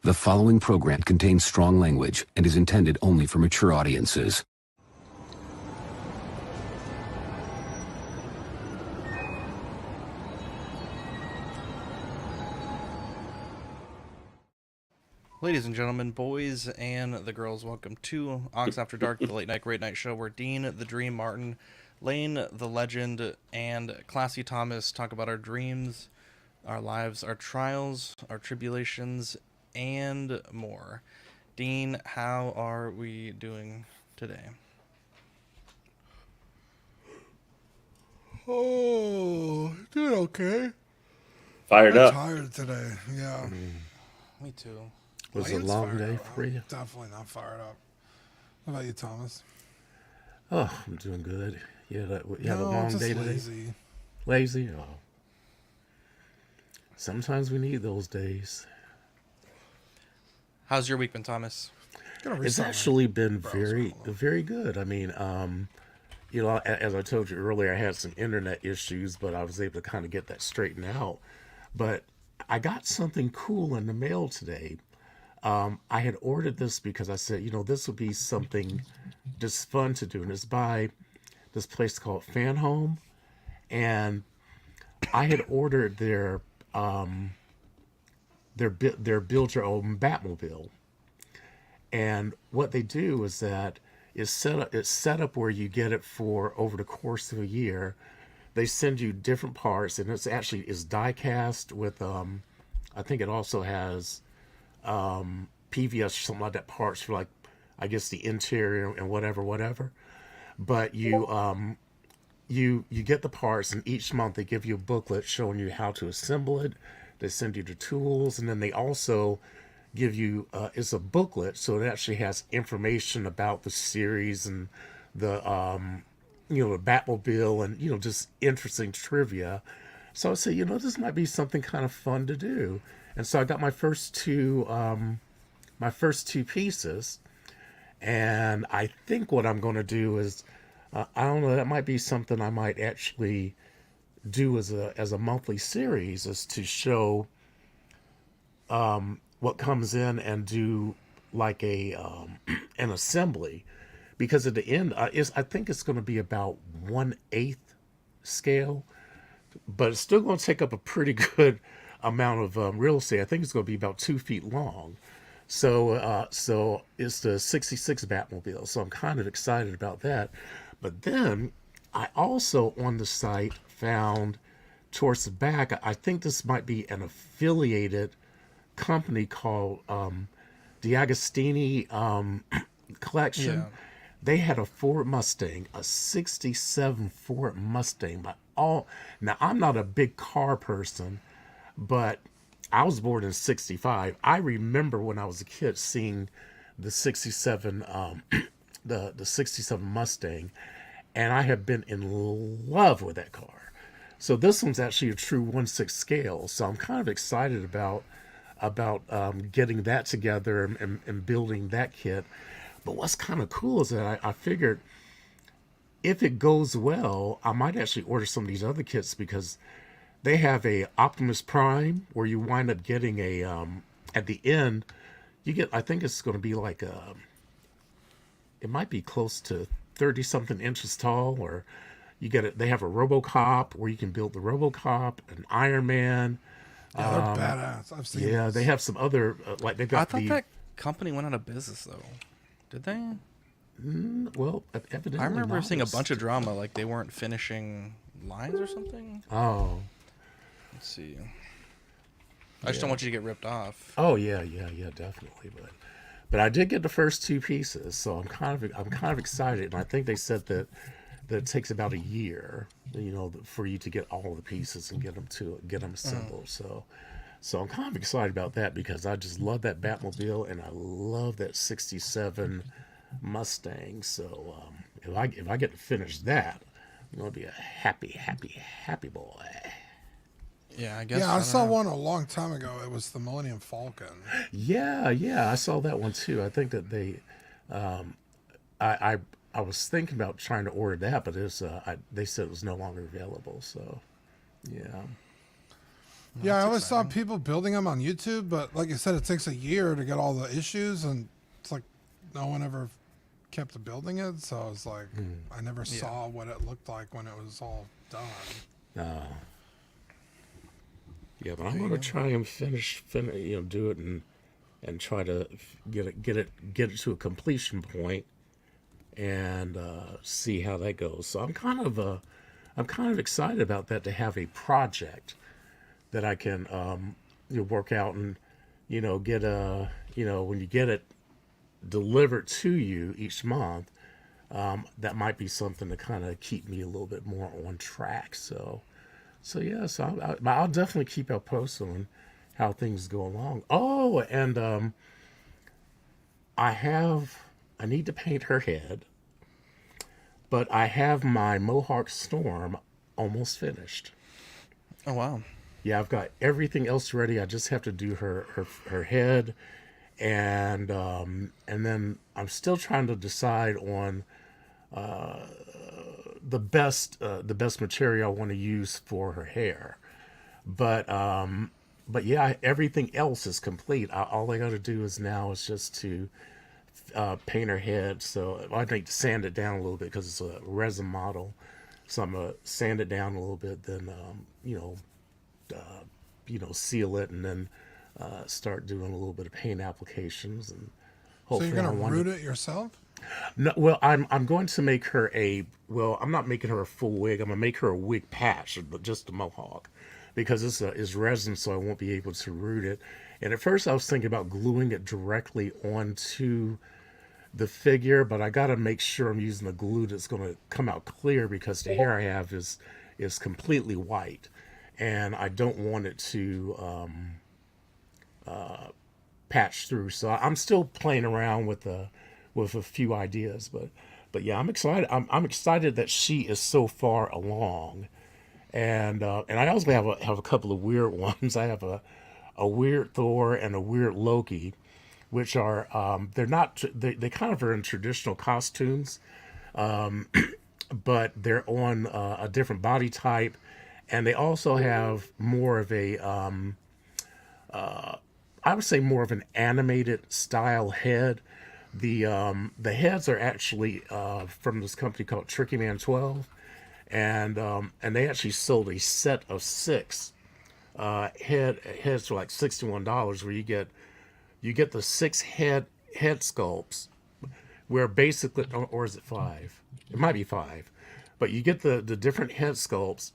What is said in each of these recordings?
The following program contains strong language and is intended only for mature audiences. Ladies and gentlemen, boys and the girls, welcome to Ox After Dark, the late night great night show where Dean, the Dream Martin, Lane, the Legend, and Classy Thomas talk about our dreams, our lives, our trials, our tribulations, and more. Dean, how are we doing today? Oh, doing okay. Fired I'm up. tired today. Yeah. Me too. Was it a Lane's long fired day up. for you? I'm definitely not fired up. How about you, Thomas? Oh, I'm doing good. You had a No, long just day today? lazy. Lazy? Oh. Sometimes we need those days. How's your week been, Thomas? It's actually been very good. I mean, as I told you earlier, I had some internet issues, but I was able to kind of get that straightened out. But I got something cool in the mail today. I had ordered this because I said, this would be something just fun to do. And it's by this place called Fan Home. And I had ordered their build your own Batmobile. And what they do is that it's set up where you get it for over the course of a year. They send you different parts, and is die cast with I think it also has PVS or something like that parts for, like, I guess the interior and whatever. But you get the parts, and each month they give you a booklet showing you how to assemble it. They send you the tools, and then they also give you it's a booklet, so it actually has information about the series and the the Batmobile and just interesting trivia. So I said, this might be something kind of fun to do. And so I got my first two pieces, and I think what I'm going to do is I don't know, that might be something I might actually do as a monthly series, is to show what comes in and do like a an assembly, because at the end I think it's going to be about 1/8 scale, but it's still going to take up a pretty good amount of real estate. I think it's going to be about 2 feet long. So it's the 66 Batmobile. So I'm kind of excited about that. But then I also on the site found towards the back, I think this might be an affiliated company called the Agostini collection. Yeah. They had a Ford Mustang, a 67 Ford Mustang. Now, I'm not a big car person, but I was born in 65. I remember when I was a kid seeing the 67 the 67 Mustang, and I have been in love with that car. So this one's actually a true 1/6 scale. So I'm kind of excited about getting that together and building that kit. But what's kind of cool is that I figured if it goes well, I might actually order some of these other kits, because they have a Optimus Prime where you wind up getting a at the end you get, I think it's going to be like it might be close to 30 something inches tall, or you get it. They have a RoboCop where you can build the RoboCop, an Iron Man. Yeah, they're badass. I've seen Yeah, this. they have some other like they've got I thought that company went out of business, though. Did they? well, evidently I remember not. seeing a bunch of drama, like they weren't finishing lines or something. Oh. Let's see. I just don't want you to get ripped off. Oh yeah, definitely. But I did get the first two pieces, so I'm kind of excited. And I think they said that it takes about a year, for you to get all the pieces and get them assembled. So I'm kind of excited about that, because I just love that Batmobile and I love that 67 Mustang. So if I get to finish that, I'm gonna be a happy boy. Yeah, I guess. Yeah, I don't saw know. one a long time ago. It was the Millennium Falcon. Yeah, I saw that one too. I think that they, I was thinking about trying to order that, but they said it was no longer available. So, yeah. Yeah, I That's always saw exciting. people building them on YouTube, but like you said, it takes a year to get all the issues, and it's like no one ever kept building it. So I was like, I never saw what it looked like when it was all done. Yeah, but I'm gonna try and finish, do it and try to get it to a completion point and see how that goes. So I'm kind of excited about that, to have a project that I can work out and get when you get it delivered to you each month, that might be something to kind of keep me a little bit more on track. So yeah, so I'll definitely keep you posted on how things go along. Oh, and I need to paint her head, but I have my Mohawk Storm almost finished. Oh wow. Yeah, I've got everything else ready. I just have to do her head, and then I'm still trying to decide on the best material I want to use for her hair. But yeah, everything else is complete. All I got to do is just to paint her head. So I need to sand it down a little bit because it's a resin model. So I'm gonna sand it down a little bit, then seal it, and then start doing a little bit of paint applications, and So hopefully you're gonna I want root it yourself? No, well, I'm going to make her I'm not making her a full wig. I'm gonna make her a wig patch, but just a mohawk, because it's resin, so I won't be able to root it. And at first, I was thinking about gluing it directly onto the figure, but I got to make sure I'm using the glue that's going to come out clear, because the hair I have is completely white, and I don't want it to patch through. So I'm still playing around with a few ideas, but yeah, I'm excited. I'm excited that she is so far along, and I also have a couple of weird ones. I have a weird Thor and a weird Loki, which are they're not they kind of are in traditional costumes, but they're on a different body type, and they also have more of a I would say more of an animated style head. The heads are actually from this company called Tricky Man 12, and they actually sold a set of 6 heads for like $61, where you get the 6 head sculpts, where basically, or is it 5? It might be 5, but you get the different head sculpts.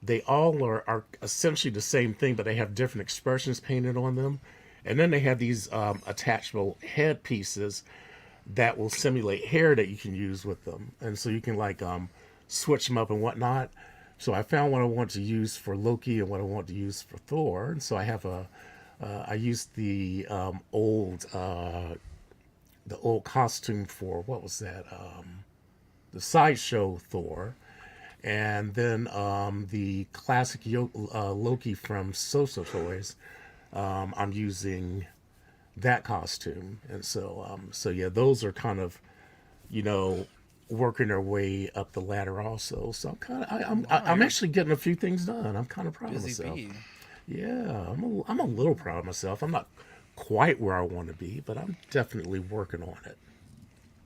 They all are essentially the same thing, but they have different expressions painted on them. And then they have these attachable head pieces that will simulate hair that you can use with them. And so you can switch them up and whatnot. So I found what I want to use for Loki and what I want to use for Thor. And so I have I used the old costume for, what was that? The Sideshow Thor. And then the classic Loki from Soso Toys. I'm using that costume, and so yeah, those are kind of working their way up the ladder also. So I'm actually getting a few things done. I'm kind of proud of Busy myself. bee. Yeah, I'm a little proud of myself. I'm not quite where I want to be, but I'm definitely working on it.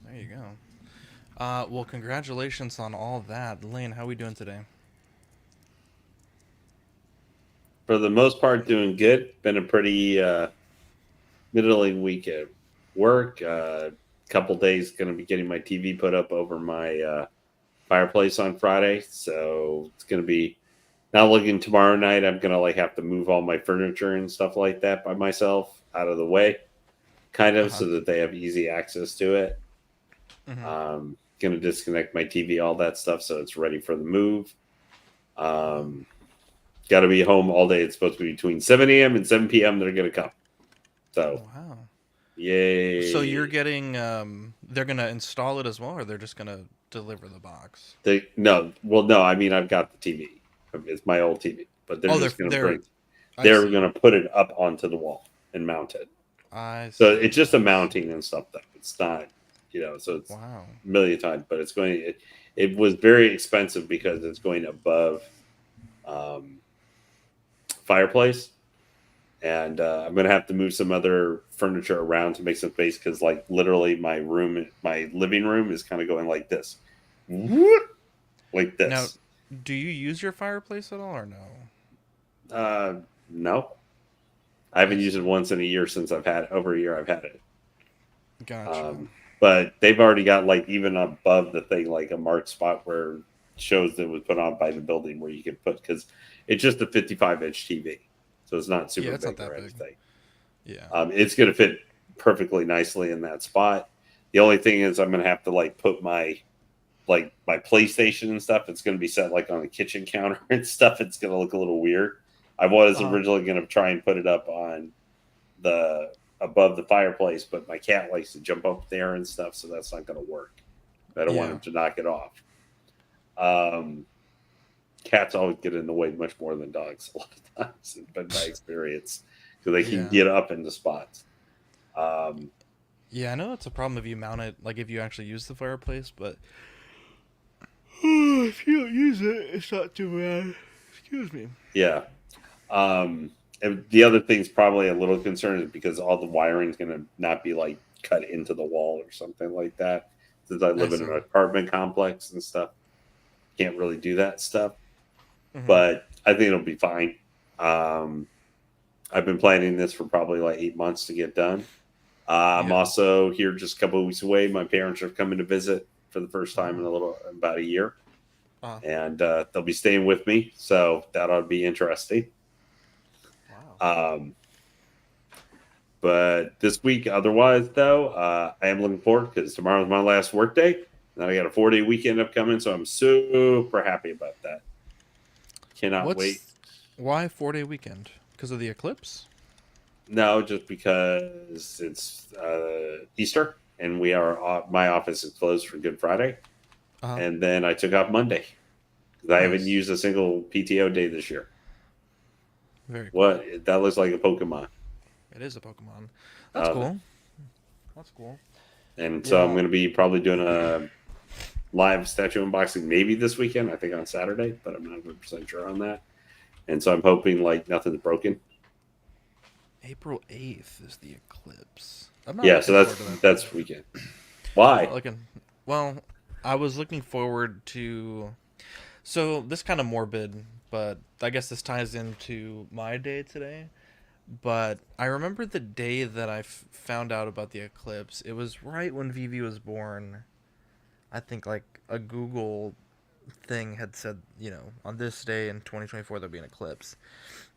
There you go. Well, congratulations on all that. Lane, how are we doing today? For the most part, doing good. Been a pretty middling week at work. Couple days going to be getting my TV put up over my fireplace on Friday, so it's going to be not looking tomorrow night. I'm going to have to move all my furniture and stuff like that by myself out of the way, kind of, so that they have easy access to it. Going to disconnect my TV, all that stuff, so it's ready for the move. Got to be home all day. It's supposed to be between 7 a.m. and 7 p.m. They're going to come. So, Wow. yay. So you're getting, they're going to install it as well, or they're just going to deliver the box? No. I mean, I've got the TV. It's my old TV. But they're just going to they're going to put it up onto the wall and mount it. So it's just a mounting and stuff, though. It's not, so it's wow. a million times. But it's going, it was very expensive because it's going above fireplace, and I'm gonna have to move some other furniture around to make some space because, like, literally my living room is kind of going like this, like Now, this. do you use your fireplace at all or no? No, I haven't I used it once in a year since over a year. I've had it. Gotcha. But they've already got, like, even above the thing, like a marked spot where it shows that it was put on by the building where you can put, because it's just a 55-inch TV, so it's not super Yeah, it's not big or that big. anything. Yeah. It's going to fit perfectly nicely in that spot. The only thing is I'm going to have to, like, put my PlayStation and stuff. It's going to be set like on the kitchen counter and stuff. It's going to look a little weird. I was originally going to try and put it up on the above the fireplace, but my cat likes to jump up there and stuff, so that's not going to work. I don't want him to knock it off. Cats always get in the way much more than dogs a lot of times, but my experience, because they can get up into spots. Yeah, I know that's a problem if you mount it, like if you actually use the fireplace, but if you don't use it, it's not too bad. Excuse me. Yeah. And the other thing's probably a little concerned is because all the wiring is going to not be, like, cut into the wall or something like that. Since I live in an apartment complex and stuff, can't really do that stuff. Mm-hmm. But I think it'll be fine. I've been planning this for probably like 8 months to get done. I'm also here just a couple of weeks away. My parents are coming to visit for the first time in about a year. And they'll be staying with me, so that ought to be interesting. Wow. But this week, otherwise, though, I am looking forward because tomorrow's my last work day. Then I got a 4-day weekend upcoming, so I'm super happy about that. Cannot wait. Why 4-day weekend? Because of the eclipse? No, just because it's Easter, and my office is closed for Good Friday. And then I took off Monday because I haven't used a single PTO day this year. Very cool. What? That looks like a Pokemon. It is a Pokemon. That's cool. That's cool. And so I'm going to be probably doing a live statue unboxing maybe this weekend. I think on Saturday, but I'm not 100% sure on that. And so I'm hoping, like, nothing's broken. April 8th is the eclipse. So that's weekend. Why? Well, I was looking forward to. So this kind of morbid, but I guess this ties into my day today. But I remember the day that I found out about the eclipse. It was right when Vivi was born. I think, like, a Google thing had said, on this day in 2024 there'll be an eclipse.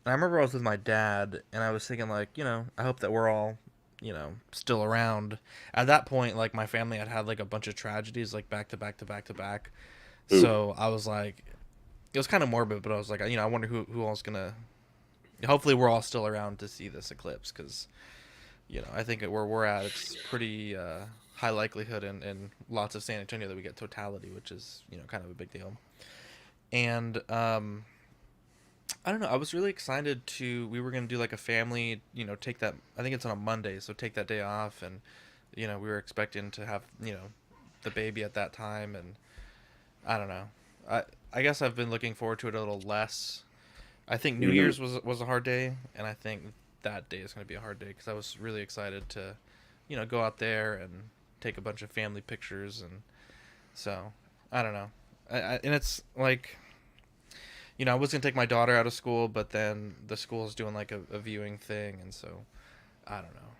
And I remember I was with my dad, and I was thinking, like, I hope that we're all, still around. At that point, like, my family had like a bunch of tragedies, like, back to back to back to back. Ooh. So I was like, it was kind of morbid, but I was like, I wonder who all's gonna. Hopefully, we're all still around to see this eclipse, because, I think where we're at, it's pretty high likelihood in lots of San Antonio that we get totality, which is, kind of a big deal. And I don't know, I was really excited we were going to do like a family, take that, I think it's on a Monday, so take that day off, and, we were expecting to have, the baby at that time, and I don't know. I guess I've been looking forward to it a little less. I think New Year's was a hard day, and I think that day is going to be a hard day, because I was really excited to, go out there and take a bunch of family pictures, and so, I don't know. And it's like, I was going to take my daughter out of school, but then the school's doing like a viewing thing, and so, I don't know.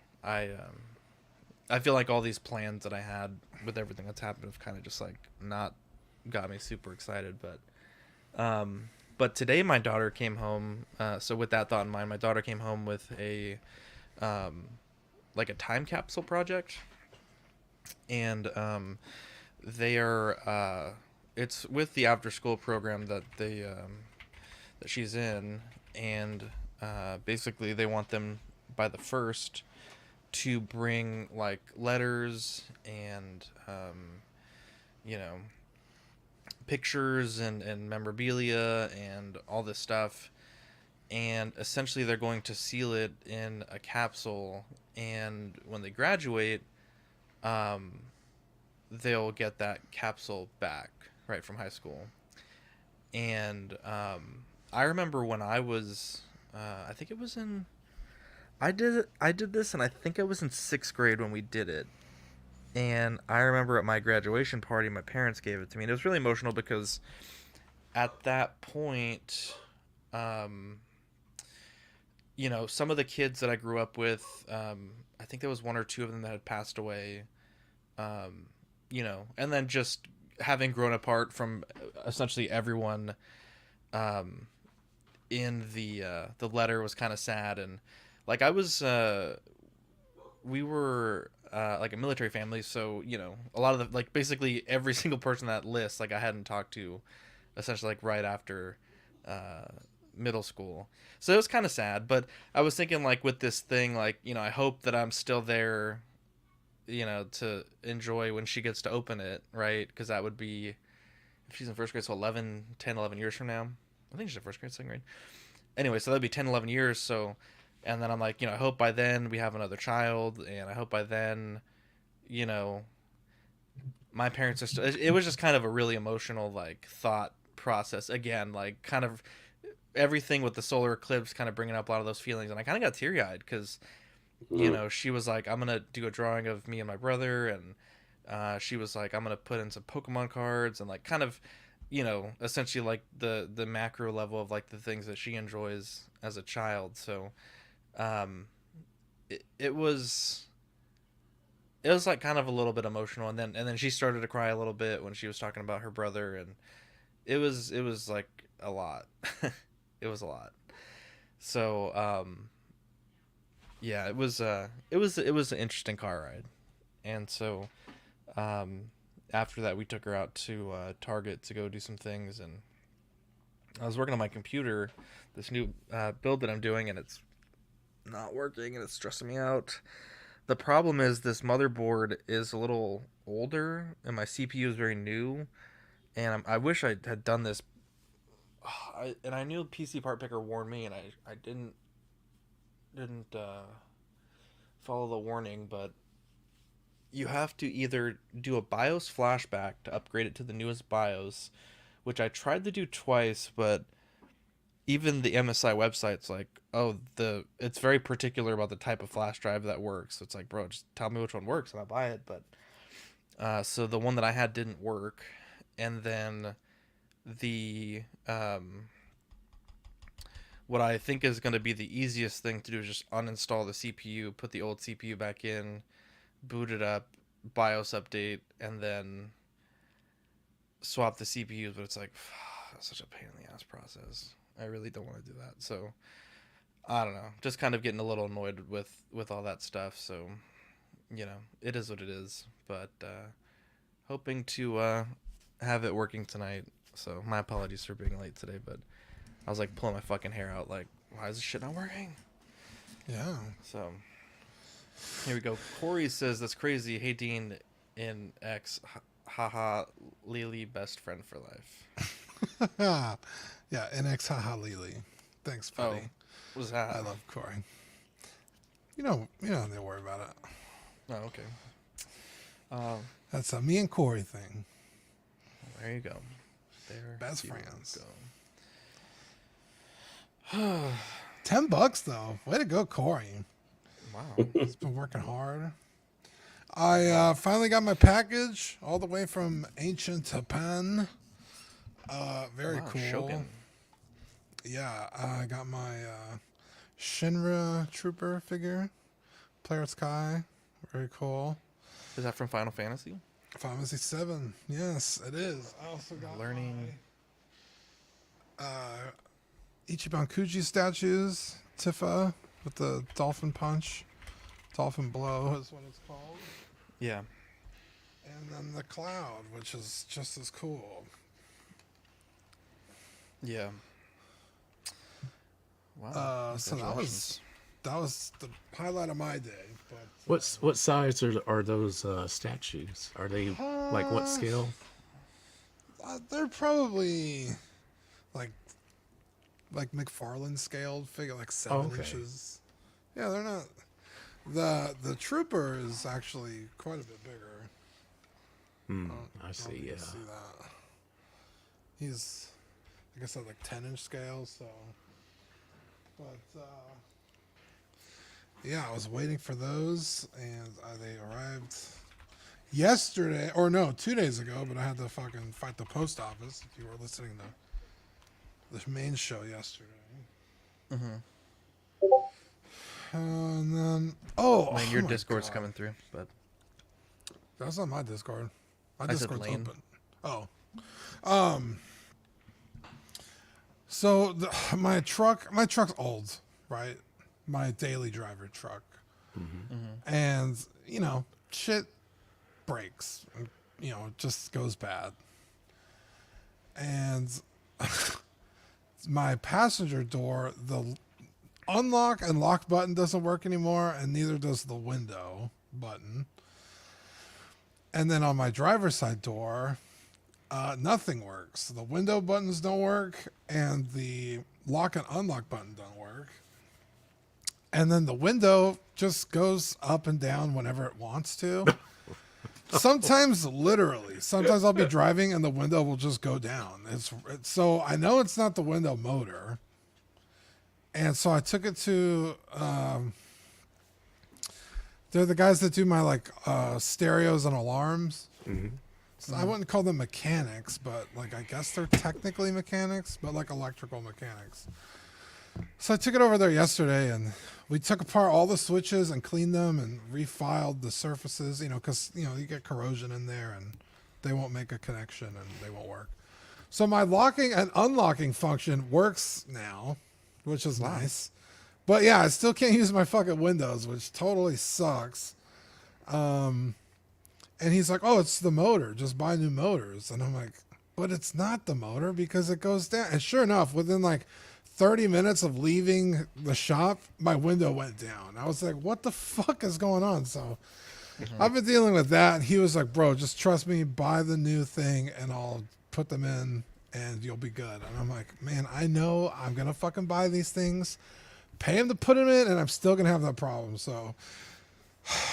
I feel like all these plans that I had with everything that's happened have kind of just like not got me super excited, but today my daughter came home. So with that thought in mind, my daughter came home with a like a time capsule project, and they are it's with the after school program that that she's in, and basically they want them by the 1st to bring like letters and pictures and memorabilia and all this stuff, and essentially they're going to seal it in a capsule, and when they graduate, they'll get that capsule back right from high school. And I remember when I was I think it was in. I did this, and I think I was in 6th grade when we did it. And I remember at my graduation party, my parents gave it to me, and it was really emotional because at that point, um, some of the kids that I grew up with, I think there was one or two of them that had passed away, and then just having grown apart from essentially everyone, in the letter was kind of sad. And like I was, we were like a military family, so a lot of the, like, basically every single person on that list, like, I hadn't talked to essentially, like, right after middle school. So it was kind of sad. But I was thinking, like, with this thing, like, I hope that I'm still there, to enjoy when she gets to open it, right? Because that would be, if she's in 1st grade, so 11 years from now. I think she's in 1st grade, 2nd grade. Anyway, so that'd be 10, 11 years. So, and then I'm like, I hope by then we have another child, and I hope by then, my parents are still. It was just kind of a really emotional, like, thought process. Again, like, kind of everything with the solar eclipse kind of bringing up a lot of those feelings, and I kind of got teary eyed because, she was like, I'm gonna do a drawing of me and my brother, and she was like, I'm gonna put in some Pokemon cards, and, like, kind of, essentially, like, the macro level of, like, the things that she enjoys as a child. So it was like kind of a little bit emotional, and then she started to cry a little bit when she was talking about her brother, and it was like a lot. It was a lot. So yeah, it was an interesting car ride. And so after that, we took her out to Target to go do some things, and I was working on my computer, this new build that I'm doing, and it's not working, and it's stressing me out. The problem is this motherboard is a little older, and my CPU is very new, and I wish I had done this. And I knew PC Part Picker warned me, and I didn't follow the warning, but you have to either do a BIOS flashback to upgrade it to the newest BIOS, which I tried to do twice, but even the MSI website's like, it's very particular about the type of flash drive that works. So it's like, bro, just tell me which one works and I'll buy it. But so the one that I had didn't work, and then the what I think is going to be the easiest thing to do is just uninstall the CPU, put the old CPU back in, boot it up, BIOS update, and then swap the CPUs. But it's like, that's such a pain in the ass process. I really don't want to do that. So I don't know, just kind of getting a little annoyed with all that stuff. So it is what it is. But hoping to have it working tonight. So my apologies for being late today, but I was like pulling my fucking hair out, like, why is this shit not working? Yeah. So here we go. Corey says, that's crazy. Hey Dean in X, haha, Lily, best friend for life. Yeah, NX haha Lily. Thanks, buddy. Oh, what's that? I love Corey. You don't worry about it. Oh, okay. That's a me and Corey thing. There you go. There Best you friends. go. $10 though. Way to go, Corey. Wow. He's been working hard. I finally got my package all the way from ancient Japan. Very Wow, cool. Shogun. Yeah, I got my Shinra Trooper figure. Player Sky. Very cool. Is that from Final Fantasy? Final Fantasy 7. Yes, it is. I also got Learning. my Ichiban Kuji statues. Tifa with the dolphin punch. Dolphin blow is what it's called. Yeah. And then the Cloud, which is just as cool. Yeah. Wow. So that was the highlight of my day. But What size are those statues? Are they like what scale? they're probably like McFarlane scaled figure, like 7 okay. inches. Yeah, they're not. The Trooper is actually quite a bit bigger. I see. You Yeah. can see that. He's, like I said, like 10-inch scale. So But yeah, I was waiting for those, and they arrived yesterday, or no, 2 days ago. But I had to fucking fight the post office. If you were listening to the main show yesterday. And then, Lane, your my Discord's God. coming through, but That's not my Discord. My I said Discord's Lane. open. Oh. So my truck's old, right? My daily driver truck. And, shit breaks. And, it just goes bad. And my passenger door, the unlock and lock button doesn't work anymore, and neither does the window button. And then on my driver's side door, nothing works. The window buttons don't work, and the lock and unlock button don't work. And then the window just goes up and down whenever it wants to. Sometimes literally. Sometimes I'll be driving and the window will just go down. It's so I know it's not the window motor. And so I took it to they're the guys that do my stereos and alarms. So I wouldn't call them mechanics, but I guess they're technically mechanics, but electrical mechanics. So I took it over there yesterday, and we took apart all the switches and cleaned them and refiled the surfaces, because, you get corrosion in there and they won't make a connection and they won't work. So my locking and unlocking function works now, which is nice. But yeah, I still can't use my fucking windows, which totally sucks. And he's like, oh, it's the motor. Just buy new motors. And I'm like, but it's not the motor because it goes down. And sure enough, within 30 minutes of leaving the shop, my window went down. I was like, what the fuck is going on? So I've been dealing with that. He was like, bro, just trust me, buy the new thing and I'll put them in and you'll be good. And I'm like, man, I know I'm going to fucking buy these things, pay him to put them in, and I'm still going to have that problem. So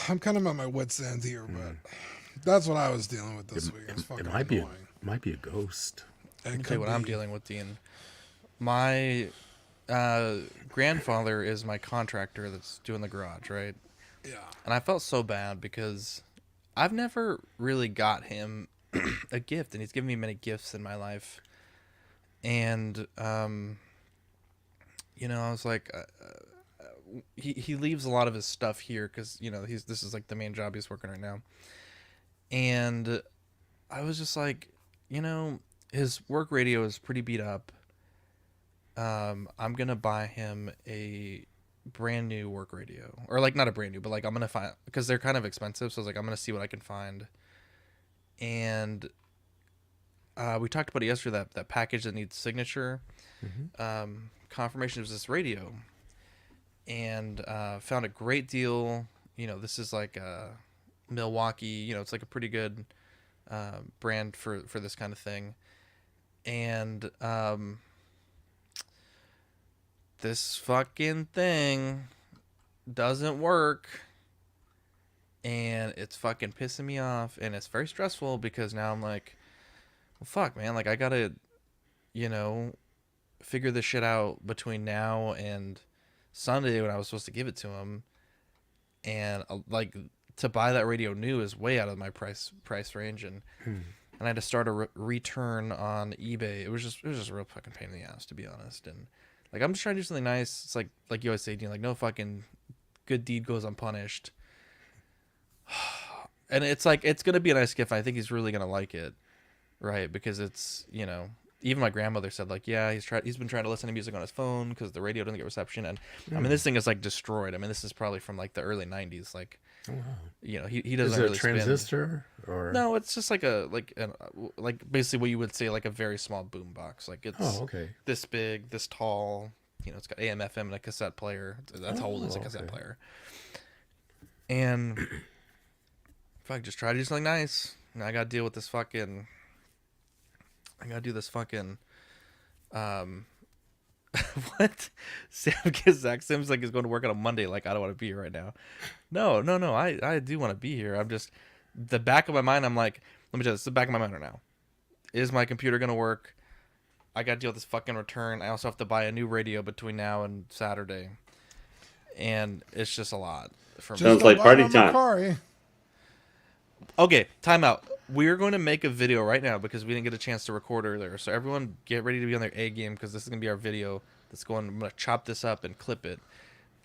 I'm kind of at my wit's end here, but that's what I was dealing with this week. It's fucking annoying. Might be a ghost. Let me tell you what I'm dealing with, Dean. My grandfather is my contractor that's doing the garage, right? Yeah. And I felt so bad because I've never really got him a gift, and he's given me many gifts in my life. And, I was like, he leaves a lot of his stuff here because, this is the main job he's working right now. And I was just like, his work radio is pretty beat up. I'm gonna buy him a brand new work radio, or not a brand new, but I'm gonna find, because they're kind of expensive. So I was like, I'm gonna see what I can find. And we talked about it yesterday, that package that needs signature, confirmation of this radio, and found a great deal. This is Milwaukee. It's a pretty good brand for this kind of thing, and this fucking thing doesn't work, and it's fucking pissing me off, and it's very stressful because now I'm like, well, fuck, man, I gotta, figure this shit out between now and Sunday when I was supposed to give it to him, and to buy that radio new is way out of my price range, and I had to start a return on eBay. It was just a real fucking pain in the ass, to be honest. And I'm just trying to do something nice. It's like you always say, Dean, no fucking good deed goes unpunished. And it's gonna be a nice gift. I think he's really gonna like it, right? Because it's, even my grandmother said yeah, he's been trying to listen to music on his phone because the radio doesn't get reception. And I mean, this thing is destroyed. I mean, this is probably from the early 90s. He doesn't Is it really a transistor or no, it's just basically what you would say a very small boom box. It's okay. this big, this tall. It's got AM, FM, and a cassette player. That's how old it is, a cassette player. And if I just try to do something nice, I gotta deal with this fucking. I gotta do this fucking. What? Zach Sims is going to work on a Monday. I don't want to be here right now. No. I do want to be here. I'm just, the back of my mind. I'm like, let me tell you, this is the back of my mind right now. Is my computer going to work? I got to deal with this fucking return. I also have to buy a new radio between now and Saturday, and it's just a lot for me. Just Sounds don't like buy party it on time. Mercari. Okay, time out. We're going to make a video right now because we didn't get a chance to record earlier. So everyone get ready to be on their A game because this is going to be our video that's going. I'm going to chop this up and clip it.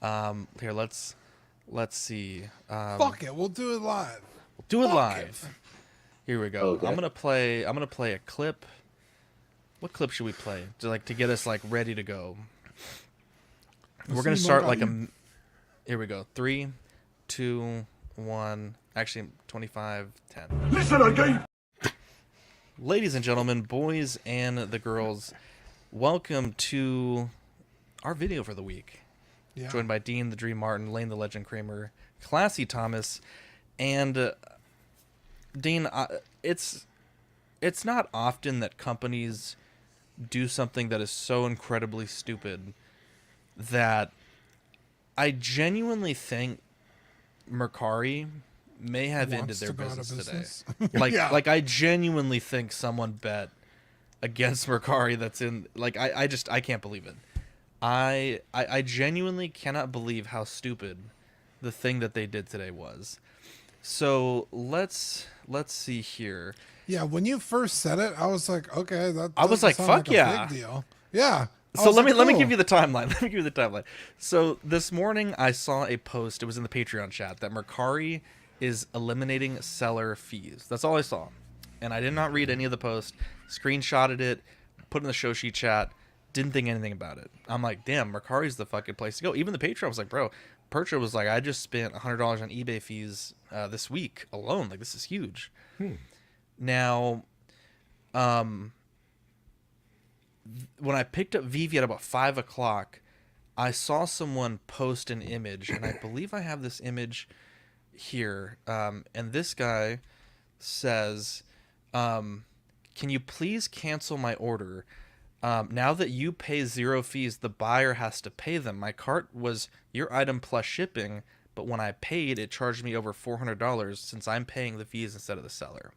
Here, let's see. Fuck it, we'll do it live. Do it Fuck live. Here we go. Okay. I'm gonna play a clip. What clip should we play to get us like ready to go? We're gonna see start more like about a. Here we go. 3, 2, 1. Actually, 25, 10. Listen again. Ladies and gentlemen, boys and the girls, welcome to our video for the week. Yeah. Joined by Dean the Dream Martin, Lane the Legend Kramer, Classy Thomas, and Dean. It's not often that companies do something that is so incredibly stupid that I genuinely think Mercari may have ended Wants their to go out of business today. business. Yeah. Like I genuinely think someone bet against Mercari that's in I can't believe it. I genuinely cannot believe how stupid the thing that they did today was. So let's see here. Yeah, when you first said it, I was like, okay, that I was doesn't like, sound fuck a yeah. big deal. Yeah. I So was let me like, let me cool. give you the timeline. Let me give you the timeline. So this morning I saw a post. It was in the Patreon chat that Mercari is eliminating seller fees. That's all I saw, and I did not read any of the post. Screenshotted it, put it in the show sheet chat. Didn't think anything about it. I'm like, damn, Mercari's the fucking place to go. Even the Patreon was like, bro. Percha was like, I just spent $100 on eBay fees this week alone. Like, this is huge. Now, when I picked up Vivi at about 5 o'clock, I saw someone post an image, and I believe I have this image here. And this guy says, can you please cancel my order? Now that you pay 0 fees, the buyer has to pay them. My cart was your item plus shipping, but when I paid, it charged me over $400 since I'm paying the fees instead of the seller.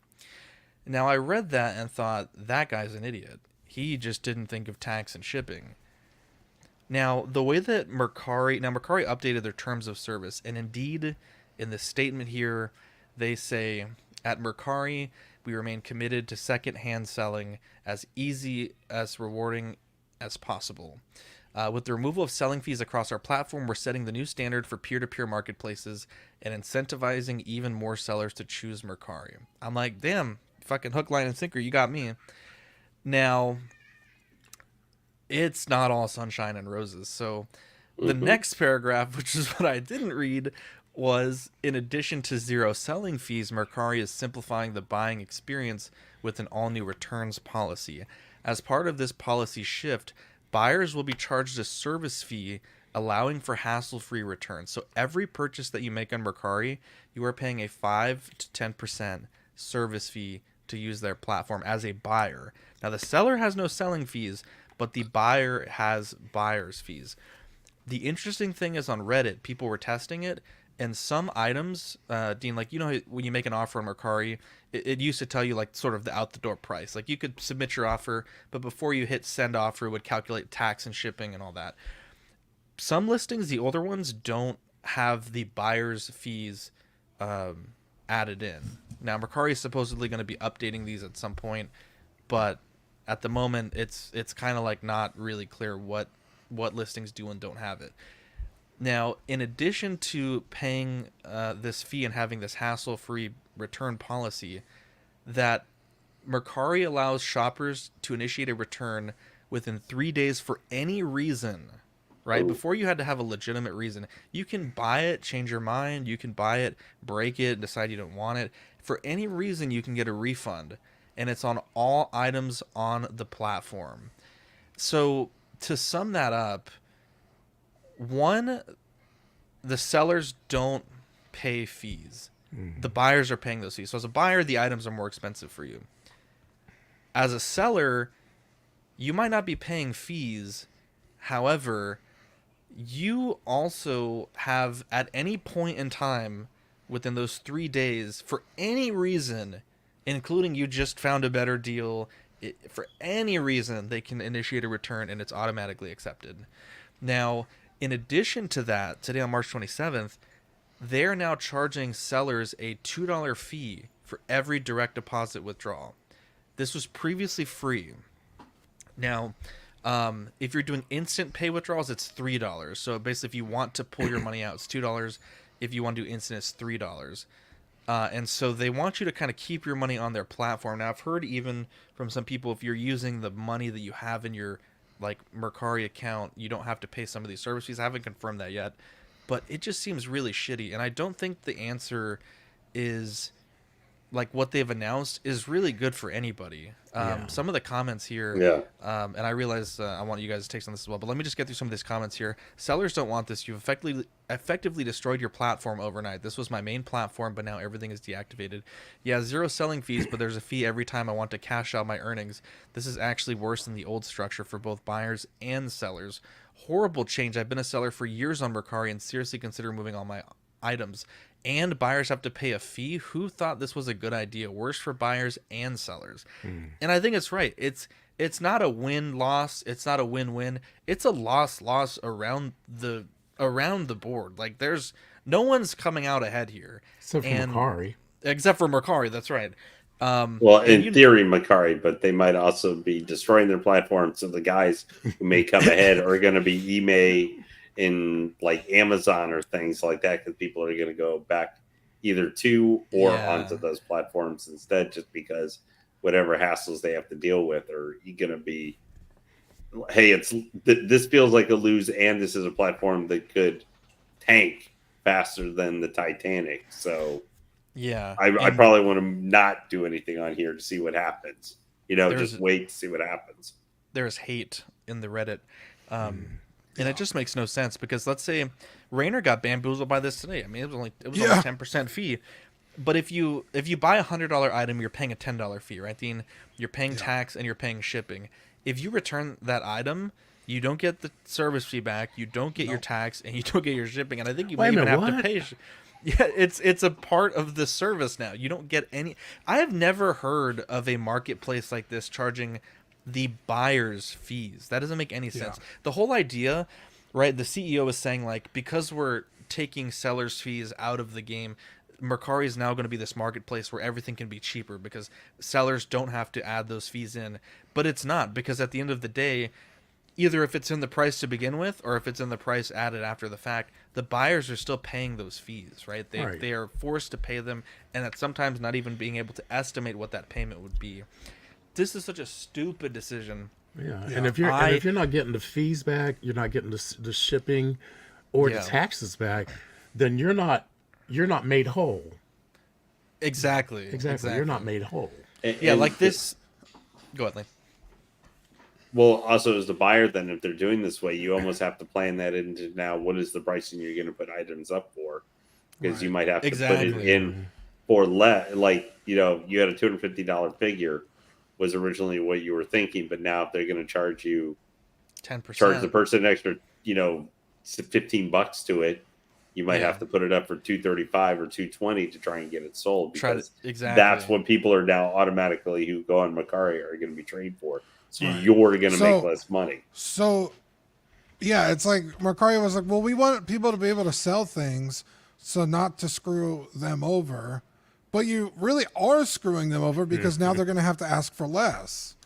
Now, I read that and thought, that guy's an idiot. He just didn't think of tax and shipping. Now, the way that Mercari updated their terms of service, and indeed, in the statement here, they say, at Mercari, we remain committed to second-hand selling as easy as rewarding as possible. With the removal of selling fees across our platform, we're setting the new standard for peer-to-peer marketplaces and incentivizing even more sellers to choose Mercari. I'm like, damn, fucking hook, line, and sinker, you got me. Now, it's not all sunshine and roses. So the next paragraph, which is what I didn't read, was, in addition to 0 selling fees, Mercari is simplifying the buying experience with an all-new returns policy. As part of this policy shift, buyers will be charged a service fee, allowing for hassle-free returns. So every purchase that you make on Mercari, you are paying a 5 to 10% service fee to use their platform as a buyer. Now, the seller has no selling fees, but the buyer has buyer's fees. The interesting thing is, on Reddit, people were testing it, and some items, Dean, like, you know, when you make an offer on Mercari, it used to tell you, like, sort of the out-the-door price. Like, you could submit your offer, but before you hit send offer, it would calculate tax and shipping and all that. Some listings, the older ones, don't have the buyer's fees added in. Now, Mercari is supposedly going to be updating these at some point, but at the moment, it's kind of like not really clear what listings do and don't have it. Now, in addition to paying this fee and having this hassle-free return policy, that Mercari allows shoppers to initiate a return within 3 days for any reason, right? Before, you had to have a legitimate reason. You can buy it, change your mind. You can buy it, break it, and decide you don't want it. For any reason, you can get a refund, and it's on all items on the platform. So, to sum that up, one, the sellers don't pay fees. The buyers are paying those fees. So as a buyer, the items are more expensive for you. As a seller, you might not be paying fees. However, you also have, at any point in time within those 3 days, for any reason, including you just found a better deal, for any reason, they can initiate a return and it's automatically accepted. Now, in addition to that, today on March 27th, they're now charging sellers a $2 fee for every direct deposit withdrawal. This was previously free. Now, if you're doing instant pay withdrawals, it's $3. So basically, if you want to pull your money out, it's $2. If you want to do instant, it's $3. And so they want you to kind of keep your money on their platform. Now, I've heard even from some people, if you're using the money that you have in your like Mercari account, you don't have to pay some of these service fees. I haven't confirmed that yet, but it just seems really shitty. And I don't think the answer is like what they've announced is really good for anybody. Some of the comments here, and I realize I want you guys to take some of this as well, but let me just get through some of these comments here. Sellers don't want this. You've effectively destroyed your platform overnight. This was my main platform, but now everything is deactivated. Yeah, 0 selling fees, but there's a fee every time I want to cash out my earnings. This is actually worse than the old structure for both buyers and sellers. Horrible change. I've been a seller for years on Mercari and seriously consider moving all my items. And buyers have to pay a fee. Who thought this was a good idea? Worse for buyers and sellers. And I think it's right. It's not a win-loss. It's not a win-win. It's a loss-loss around the board. Like there's no one's coming out ahead here. Except for Mercari. Except for Mercari, that's right. Well, in theory, Mercari, but they might also be destroying their platform. So the guys who may come ahead are going to be eBay in like Amazon or things like that, because people are going to go back either to or onto those platforms instead, just because whatever hassles they have to deal with are going to be, hey, this feels like a lose, and this is a platform that could tank faster than the Titanic. So yeah, I probably want to not do anything on here to see what happens. Just wait to see what happens. There's hate in the Reddit. And it just makes no sense, because let's say Rainer got bamboozled by this today. I mean, it was only 10% fee. But if you buy a $100 item, you're paying a $10 fee, right, Dean? You're paying tax and you're paying shipping. If you return that item, you don't get the service fee back, you don't get your tax, and you don't get your shipping. And I think you might even have to pay. Yeah, it's a part of the service now. You don't get any. I have never heard of a marketplace like this charging the buyer's fees. That doesn't make any sense. The whole idea, right? The CEO is saying, like, because we're taking sellers' fees out of the game, Mercari is now going to be this marketplace where everything can be cheaper because sellers don't have to add those fees in. But it's not, because at the end of the day, either if it's in the price to begin with or if it's in the price added after the fact, the buyers are still paying those fees, right? They are forced to pay them, and that's sometimes not even being able to estimate what that payment would be. This is such a stupid decision. Yeah. And if you're not getting the fees back, you're not getting the shipping or the taxes back, then you're not made whole. Exactly. You're not made whole. And like this. Go ahead, Lane. Well, also as the buyer, then if they're doing this way, you almost have to plan that into now. What is the pricing you're going to put items up for? Because you might have to put it in for less. Like you had a $250 figure was originally what you were thinking, but now if they're going to charge you 10%, charge the person an extra, $15 to it, you might have to put it up for $235 or $220 to try and get it sold. Because that's what people are now automatically who go on Mercari are going to be trained for. So you're going to make less money. So, yeah, it's like Mercari was like, well, we want people to be able to sell things, so not to screw them over. But you really are screwing them over, because now they're going to have to ask for less.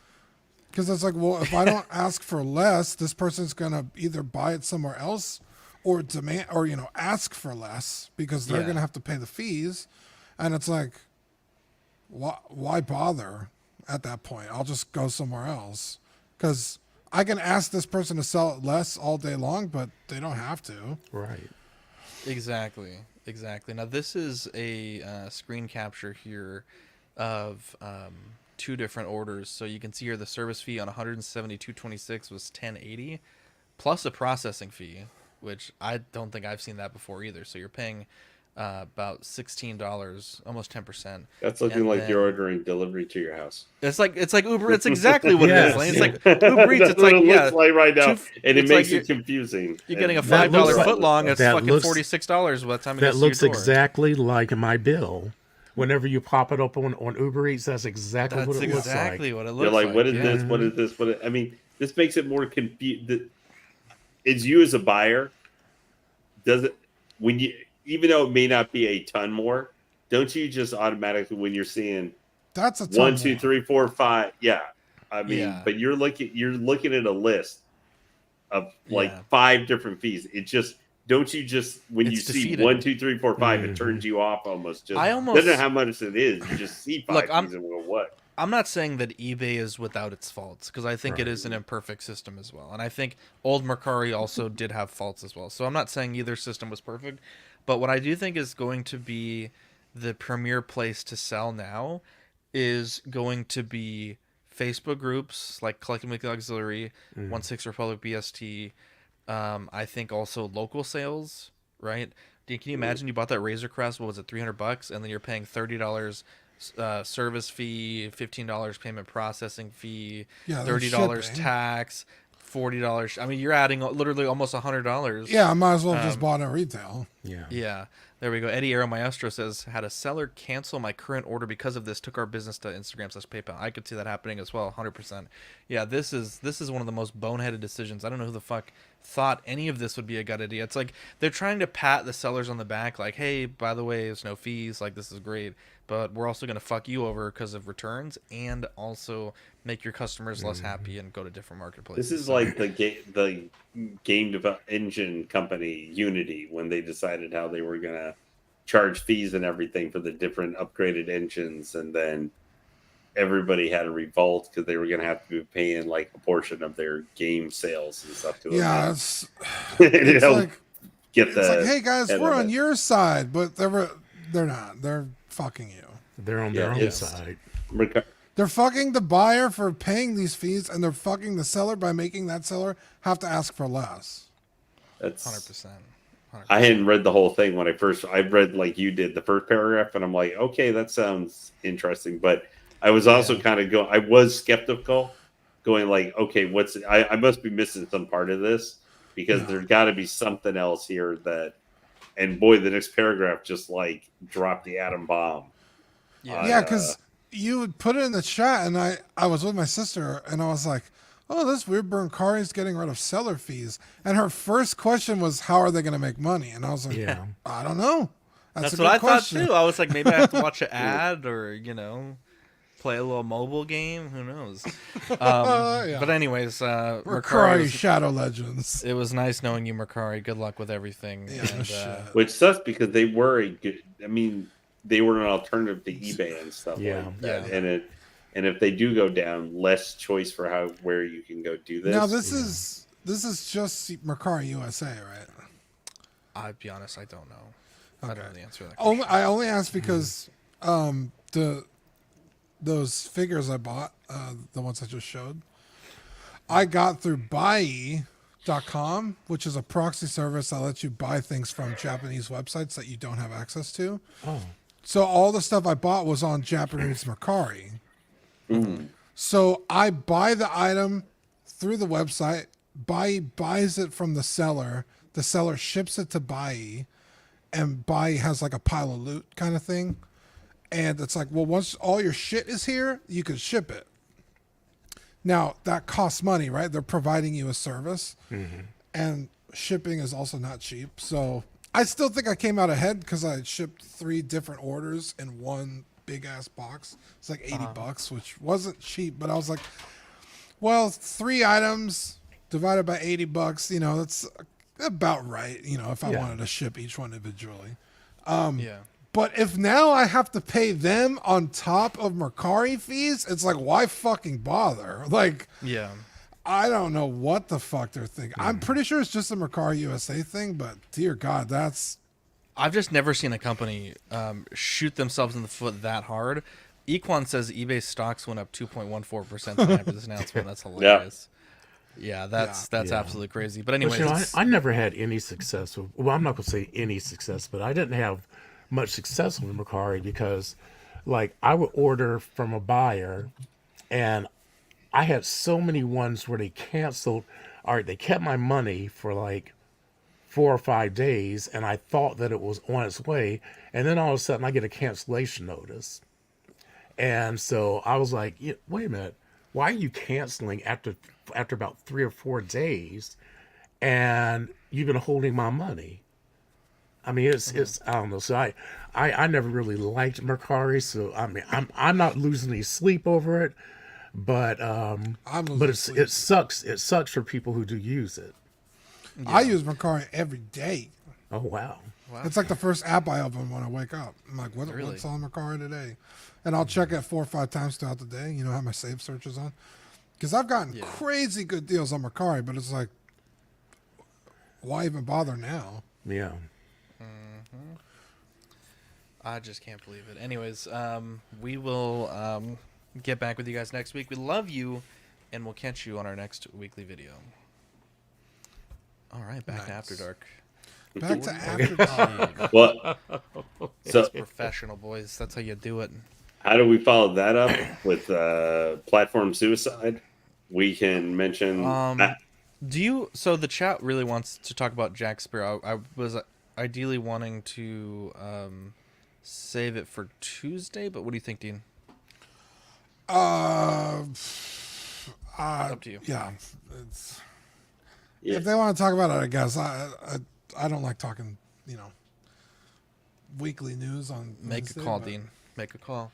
Because it's like, well, if I don't ask for less, this person's going to either buy it somewhere else or demand, or, ask for less, because they're going to have to pay the fees. And it's like, why bother at that point? I'll just go somewhere else. Because I can ask this person to sell it less all day long, but they don't have to. Right. Exactly. Now, this is a screen capture here of two different orders. So you can see here the service fee on 172.26 was $10.80 plus a processing fee, which I don't think I've seen that before either. So you're paying about $16, almost 10%. That's looking like you're ordering delivery to your house. It's like Uber. It's exactly what it is. Lane. It's like Uber Eats. It's like it looks like right now, and it makes it confusing. You're getting a $5 foot long. It's fucking $46 by the time it gets to your door. That looks exactly like my bill whenever you pop it up on Uber Eats, that's exactly That's what it looks exactly like. what it You're looks like, what is yeah. this? What is this? What? I mean, this makes it more confused. It's you as a buyer. Does it when you, even though it may not be a ton more, don't you just automatically when you're seeing That's a ton 1, 2, more. 3, 4, 5? Yeah, I mean, Yeah. but you're looking at a list of like Yeah. 5 different fees. It just don't you just when you It's see defeating. 1, 2, 3, 4, 5, Mhm. it turns you off almost. Just I almost- don't know how much it is. You just see 5 Look, fees and go what? I'm not saying that eBay is without its faults because I think it is an imperfect system as well, and I think old Mercari also did have faults as well. So I'm not saying either system was perfect, but what I do think is going to be the premier place to sell now is going to be Facebook groups like Collecting Weekly Auxiliary, 16 Republic BST. I think also local sales, right? Can you imagine you bought that Razor Crest? What was it, $300, and then you're paying $30 service fee, $15 payment processing fee, Yeah, that's $30 shipping. tax, $40. I mean, you're adding literally almost $100. Yeah, I might as well have just bought it retail. Yeah. Yeah, there we go. Eddie Aero Maestro says, had a seller cancel my current order because of this, took our business to Instagram/PayPal. I could see that happening as well, 100%. Yeah, this is one of the most boneheaded decisions. I don't know who the fuck thought any of this would be a good idea. It's like they're trying to pat the sellers on the back like, hey, by the way, there's no fees, like this is great, but we're also going to fuck you over because of returns and also make your customers less happy and go to different marketplaces. This is like the game engine company Unity when they decided how they were gonna charge fees and everything for the different upgraded engines, and then everybody had a revolt because they were gonna have to be paying like a portion of their game sales and stuff to Yeah, them. it's It's like get it's the like, hey guys, head we're of on it. your side, but they're not. They're fucking you. They're on Yeah, their own it's- side. They're fucking the buyer for paying these fees, and they're fucking the seller by making that seller have to ask for less. That's 100%. I hadn't read the whole thing when I read like you did the first paragraph, and I'm like, okay, that sounds interesting. But I was also kind of I was skeptical, going like, okay, I must be missing some part of this because there's got to be something else here that. And boy, the next paragraph just like dropped the atom bomb. Yeah. Yeah, because you would put it in the chat, and I was with my sister, and I was like, oh, this weird Mercari's getting rid of seller fees. And her first question was, how are they going to make money? And I was like, Yeah. I don't know. That's a what I good question. thought too. I was like, maybe I have to watch an ad or, play a little mobile game. Who knows? Yeah. But anyways, Mercari Mercari, Shadow Legends. it was nice knowing you, Mercari. Good luck with everything. Yeah, and, shit. Which sucks because they were a good. I mean, they were an alternative to eBay and stuff Yeah. like that. Yeah. And if they do go down, less choice for where you can go do this. Now this is just Mercari USA, right? I'll be honest, I don't know. I don't know the answer to that. I only asked because those figures I bought, the ones I just showed, I got through Buy.com, which is a proxy service that lets you buy things from Japanese websites that you don't have access to. Oh. So all the stuff I bought was on Japanese Mercari. So I buy the item through the website. Buys it from the seller. The seller ships it to Buy, and Buy has like a pile of loot kind of thing. And it's like, well, once all your shit is here, you can ship it. Now that costs money, right? They're providing you a service, and shipping is also not cheap. So I still think I came out ahead because I shipped 3 different orders in one big ass box. It's like $80, which wasn't cheap, but I was like, well, 3 items divided by $80, that's about right. If I wanted to ship each one individually. yeah. But if now I have to pay them on top of Mercari fees, it's like, why fucking bother? Like, Yeah. I don't know what the fuck they're thinking. I'm pretty sure it's just a Mercari USA thing, but dear God, that's... I've just never seen a company shoot themselves in the foot that hard. Equan says eBay stocks went up 2.14% after this announcement. That's hilarious. Yeah, that's absolutely crazy. But anyways, But, I never had any success with, well, I'm not going to say any success, but I didn't have much success with Mercari because, like, I would order from a buyer, and I had so many ones where they canceled. All right, they kept my money for like 4 or 5 days, and I thought that it was on its way, and then all of a sudden I get a cancellation notice. And so I was like, yeah, wait a minute, why are you canceling after about 3 or 4 days, and you've been holding my money? I mean, it's I don't know. So I never really liked Mercari. So I mean, I'm not losing any sleep over it, but I'm losing but sleep. it sucks. It sucks for people who do use it. I use Mercari every day. Oh wow. It's like the first app I open when I wake up. I'm like, Really? what's on Mercari today? And I'll check it 4 or 5 times throughout the day. You know, have my save searches on. Because I've gotten crazy good deals on Mercari, but it's like, why even bother now? Yeah. I just can't believe it. Anyways, we will get back with you guys next week. We love you, and we'll catch you on our next weekly video. All right, back to Nice. After Dark. Back to After Dark. Well, so It's professional, boys. That's how you do it. how do we follow that up with platform suicide? We can mention that. Do you? So the chat really wants to talk about Jack Sparrow. I was ideally wanting to save it for Tuesday, but what do you think, Dean? Up to you. Yeah, it's Yeah. if they want to talk about it, I guess. I don't like talking, weekly news on Make Wednesday, a call, but Dean. Make a call.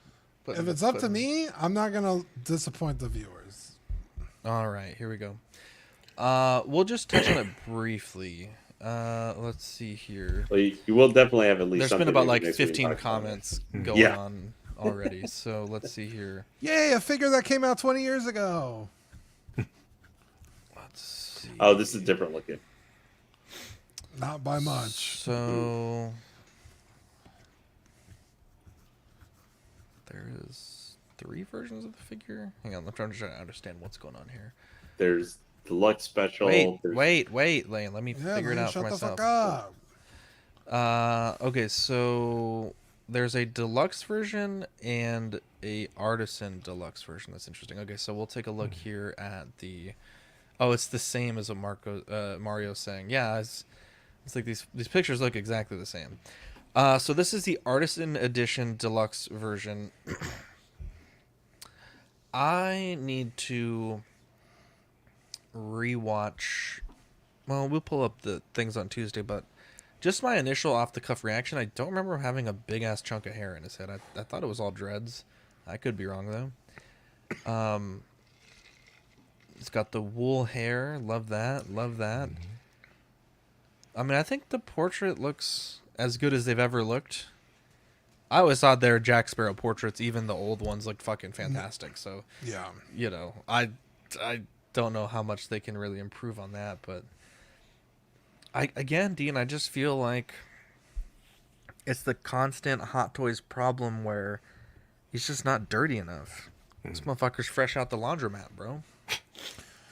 If it's up to me, I'm not gonna disappoint the viewers. All right, here we go. We'll just touch on it briefly. Let's see here. Well, you will definitely have at least. There's been something about to do like next week to 15 talk about it. comments going Yeah. on already. So let's see here. Yay! A figure that came out 20 years ago. Let's see. Oh, this is different looking. Not by much. So there is 3 versions of the figure. Hang on, I'm trying to understand what's going on here. There's deluxe special. there's, Wait, Lane. Let me Yeah, figure it man, out for shut the myself. fuck up. Okay, so there's a deluxe version and a artisan deluxe version. That's interesting. Okay, so we'll take a look here at the. Oh, it's the same as what Mario's saying. Yeah, it's like these pictures look exactly the same. So this is the artisan edition deluxe version. I need to rewatch. Well, we'll pull up the things on Tuesday, but just my initial off the cuff reaction, I don't remember him having a big ass chunk of hair in his head. I thought it was all dreads. I could be wrong though. It's got the wool hair. Love that. Love that. I mean, I think the portrait looks as good as they've ever looked. I always thought their Jack Sparrow portraits, even the old ones, looked fucking fantastic. So, Yeah. I don't know how much they can really improve on that, but Dean, I just feel like it's the constant Hot Toys problem where he's just not dirty enough. This motherfucker's fresh out the laundromat, bro.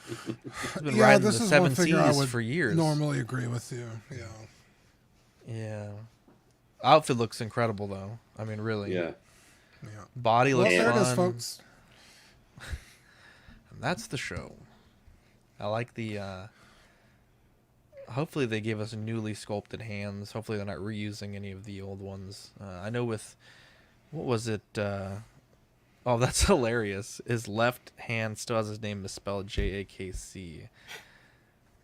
He's been riding this the is seven one figure I seas would for years. normally agree with you. Yeah. Yeah. Outfit looks incredible, though. I mean, really. Yeah. Yeah. Body Well, looks there it is, fun. folks. And that's the show. I like the. Hopefully, they give us newly sculpted hands. Hopefully, they're not reusing any of the old ones. I know with. What was it? Oh, that's hilarious. His left hand still has his name misspelled JAKC.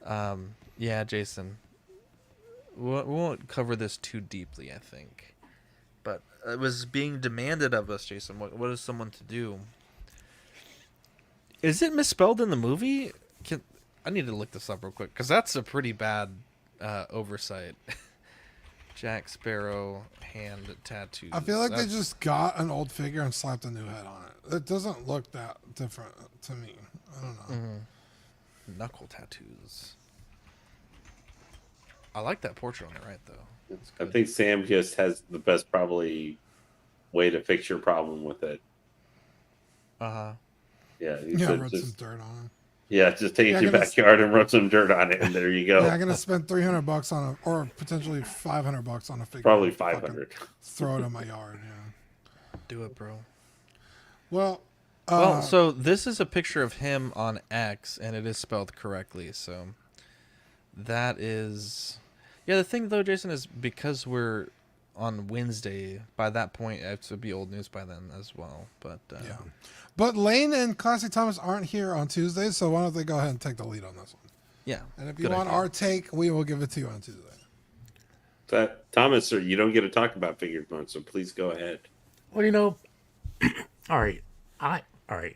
Yeah, Jason. We won't cover this too deeply, I think. But it was being demanded of us, Jason. What is someone to do? Is it misspelled in the movie? I need to look this up real quick, because that's a pretty bad oversight. Jack Sparrow hand tattoos. I feel like they just got an old figure and slapped a new head on it. It doesn't look that different to me. I don't know. Knuckle tattoos. I like that portrait on it, right, though. It's I good. think Sam just has the best probably way to fix your problem with it. Uh-huh. Yeah. he Yeah, said rub just, some dirt on it. yeah, just take it Yeah, to your I'm gonna- backyard and rub some dirt on it, and there you go. Yeah, I'm gonna spend $300 on a, or potentially $500 on a figure. Probably and fucking 500. Throw it in my yard. Yeah. Do it, bro. Well. Well, so this is a picture of him on X, and it is spelled correctly. So that is, Yeah, the thing though, Jason, is because we're on Wednesday. By that point, it would be old news by then as well. But Yeah. But Lane and Classy Thomas aren't here on Tuesday, so why don't they go ahead and take the lead on this one? yeah. And if you good want idea. our take, we will give it to you on Tuesday. Thomas, sir, you don't get to talk about figured much, so please go ahead. Well, all right. All right.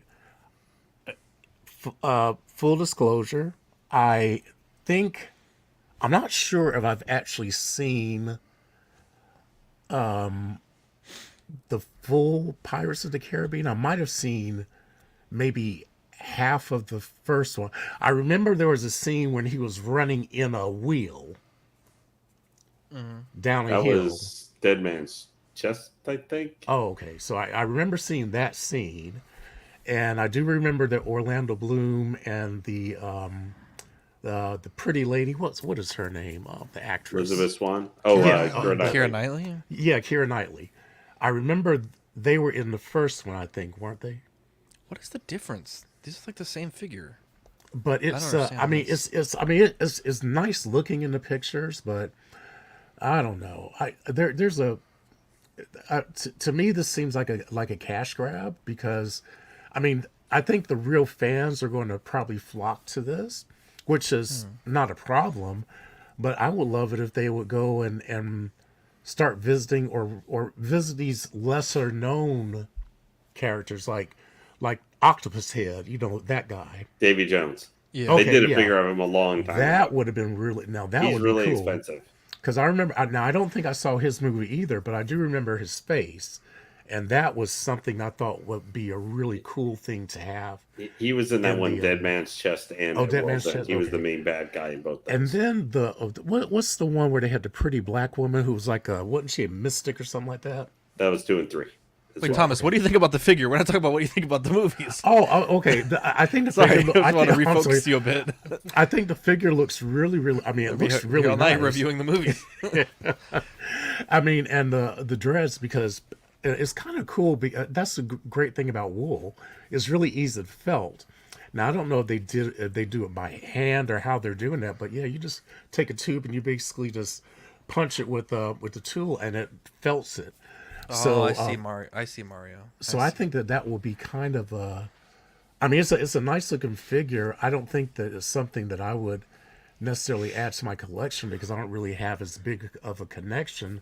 Full disclosure, I think I'm not sure if I've actually seen the full Pirates of the Caribbean. I might have seen maybe half of the first one. I remember there was a scene when he was running in a wheel down a That hill. was Dead Man's Chest, I think. Oh, okay. So I remember seeing that scene, and I do remember that Orlando Bloom and the pretty lady. What is her name? The actress Elizabeth Swan. Oh, Yeah. Keira Knightley. Keira Knightley. Yeah, Keira Knightley. I remember they were in the first one, I think, weren't they? What is the difference? These are like the same figure. But it's understand I mean this. it's nice looking in the pictures, but I don't know. There's a to me this seems like a cash grab, because I mean I think the real fans are going to probably flock to this, which is not a problem, but I would love it if they would go and start visiting or visit these lesser known characters like Octopus Head, that guy. Davy Jones. Yeah. Okay, They did a yeah. figure of him a long time That ago. would have been really that He's would really be cool. expensive. Because I remember, now I don't think I saw his movie either, but I do remember his face. And that was something I thought would be a really cool thing to have. He was in that And one, the, Dead Man's Chest, and Dead World's Man's End. Chest, He was the okay. main bad guy in both those. And then what's the one where they had the pretty black woman who was like wasn't she a mystic or something like that? That was 2 and 3. as Wait, well. Thomas, what do you think about the figure? We're not talking about what you think about the movies. Oh, okay. I think the Sorry, figure. I just want to I'm sorry. refocus you a bit. I think the figure looks really, really. I mean, it looks really all night nice. reviewing the movies. I mean, and the dreads, because it's kind of cool. That's the great thing about wool. It's really easy to felt. Now I don't know if they do it by hand or how they're doing that, but yeah, you just take a tube and you basically just punch it with the tool and it felts it. Oh, I see Mario. So I think that will be kind of I mean, it's a nice looking figure. I don't think that it's something that I would necessarily add to my collection, because I don't really have as big of a connection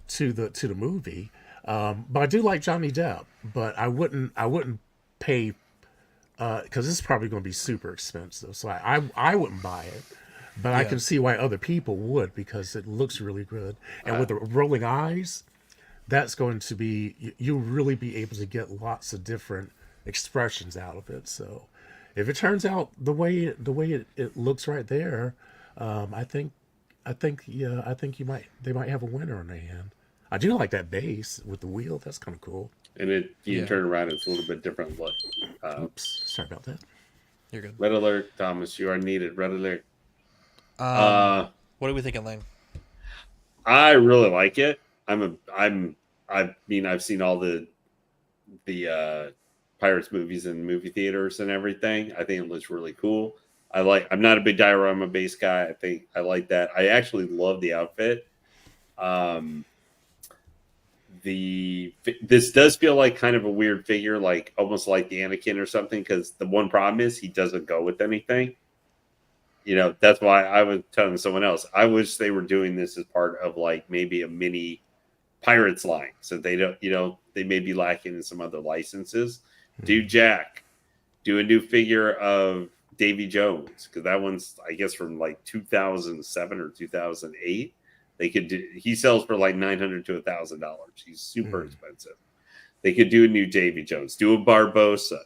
to the movie. But I do like Johnny Depp, but I wouldn't pay because it's probably going to be super expensive. So I wouldn't buy it. But I can see why other people would, because it looks really good. And with the rolling eyes, that's going to be, you'll really be able to get lots of different expressions out of it. So if it turns out the way it looks right there, I think they might have a winner on their hand. I do like that base with the wheel. That's kind of cool. And you Yeah. turn around, it's a little bit different look. Oops, sorry about that. You're good. Red alert, Thomas. You are needed. Red alert. What are we thinking, Lane? I really like it. I've seen all the Pirates movies in movie theaters and everything. I think it looks really cool. I'm not a big diorama base guy. I think I like that. I actually love the outfit. This does feel like kind of a weird figure, like almost like the Anakin or something, because the one problem is he doesn't go with anything. That's why I was telling someone else, I wish they were doing this as part of like maybe a mini Pirates line. So they don't, they may be lacking in some other licenses. Do Jack, do a new figure of Davy Jones, because that one's, I guess, from like 2007 or 2008. He sells for like $900 to $1,000. He's super expensive. They could do a new Davy Jones, do a Barbosa.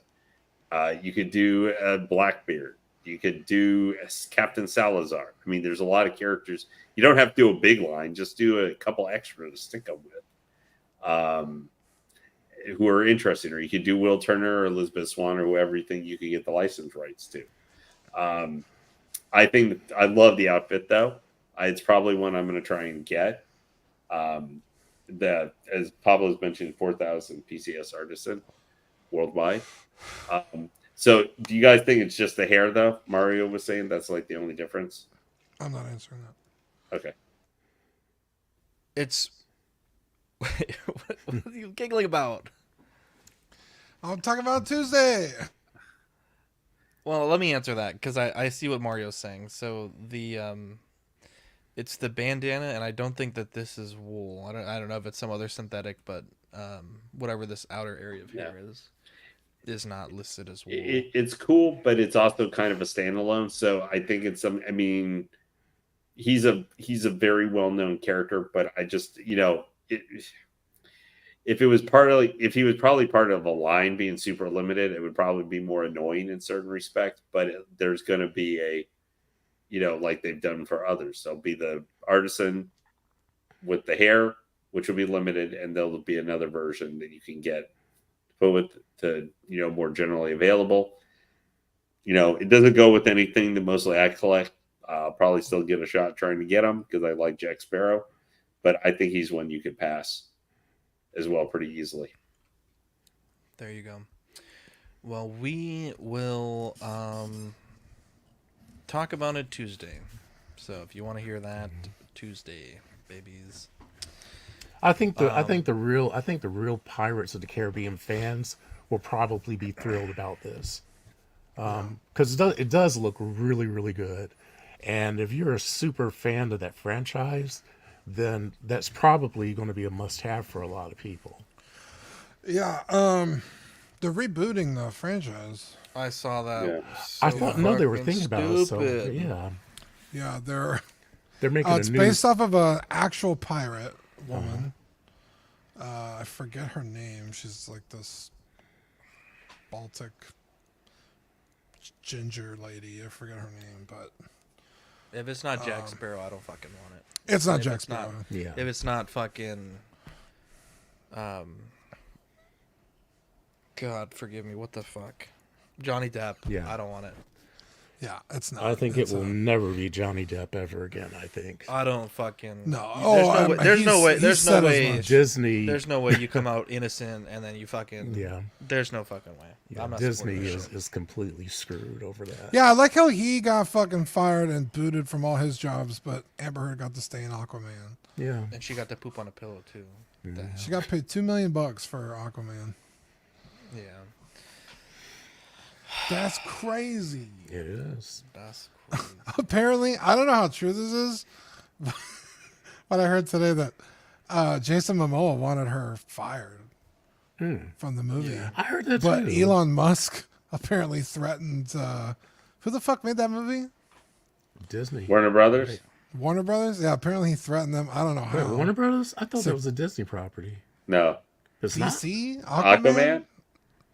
You could do a Blackbeard. You could do Captain Salazar. I mean, there's a lot of characters. You don't have to do a big line. Just do a couple extra to stick them with, who are interesting. Or you could do Will Turner or Elizabeth Swan or whoever you think you could get the license rights to. I think I love the outfit, though. It's probably one I'm going to try and get. That, as Pablo's mentioned, 4,000 PCS artisan worldwide. So do you guys think it's just the hair, though? Mario was saying that's like the only difference. I'm not answering that. Okay. It's what are you giggling about? I'm talking about Tuesday. Well, let me answer that because I see what Mario's saying. So the it's the bandana, and I don't think that this is wool. I don't know if it's some other synthetic, but whatever this outer area of hair is not listed as wool. It's cool, but it's also kind of a standalone. So I think it's some. I mean, he's a very well known character, but I just if it was if he was probably part of a line being super limited, it would probably be more annoying in certain respects. But there's going to be a like they've done for others. There'll be the artisan with the hair, which will be limited, and there'll be another version that you can get put with to more generally available. It doesn't go with anything that mostly I collect. I'll probably still give a shot trying to get him because I like Jack Sparrow, but I think he's one you could pass as well pretty easily. There you go. Well, we will talk about it Tuesday. So if you want to hear that, Tuesday, babies. I think the real Pirates of the Caribbean fans will probably be thrilled about this, because it does look really, really good, and if you're a super fan of that franchise, then that's probably going to be a must-have for a lot of people. Yeah, they're rebooting the franchise. I saw that. Yeah. So I thought they were fucking thinking about it. So stupid. yeah, Yeah, they're making it's a new. based off of an actual pirate woman. I forget her name. She's like this Baltic ginger lady. I forget her name, but If it's not Jack Sparrow, I don't fucking want it. it's not If Jack it's not- Sparrow. Yeah, If it's not fucking, God forgive me, what the fuck, Johnny Depp. Yeah. I don't want it. Yeah, it's not. I think it It's will never be Johnny Depp ever again. I think I don't fucking. No. There's no way. He There's no said as way. much. Disney. There's no way you come out innocent and then you fucking. Yeah, There's no fucking way. yeah. I'm not Disney supporting this is completely screwed over that. Yeah, I like how he got fucking fired and booted from all his jobs, but Amber Heard got to stay in Aquaman. Yeah. shit. And she got to poop on a pillow too. What the hell? She got paid $2 million for Aquaman. Yeah, That's crazy. It is. that's crazy. Apparently, I don't know how true this is, but I heard today that Jason Momoa wanted her fired from the movie. I heard that But too. Elon Musk apparently threatened. Who the fuck made that movie? Disney. Warner Brothers. Warner Brothers? Yeah, apparently he threatened them. I don't know Wait, how. Warner Brothers? I thought So- that was a Disney property. No, It's not. DC? Aquaman.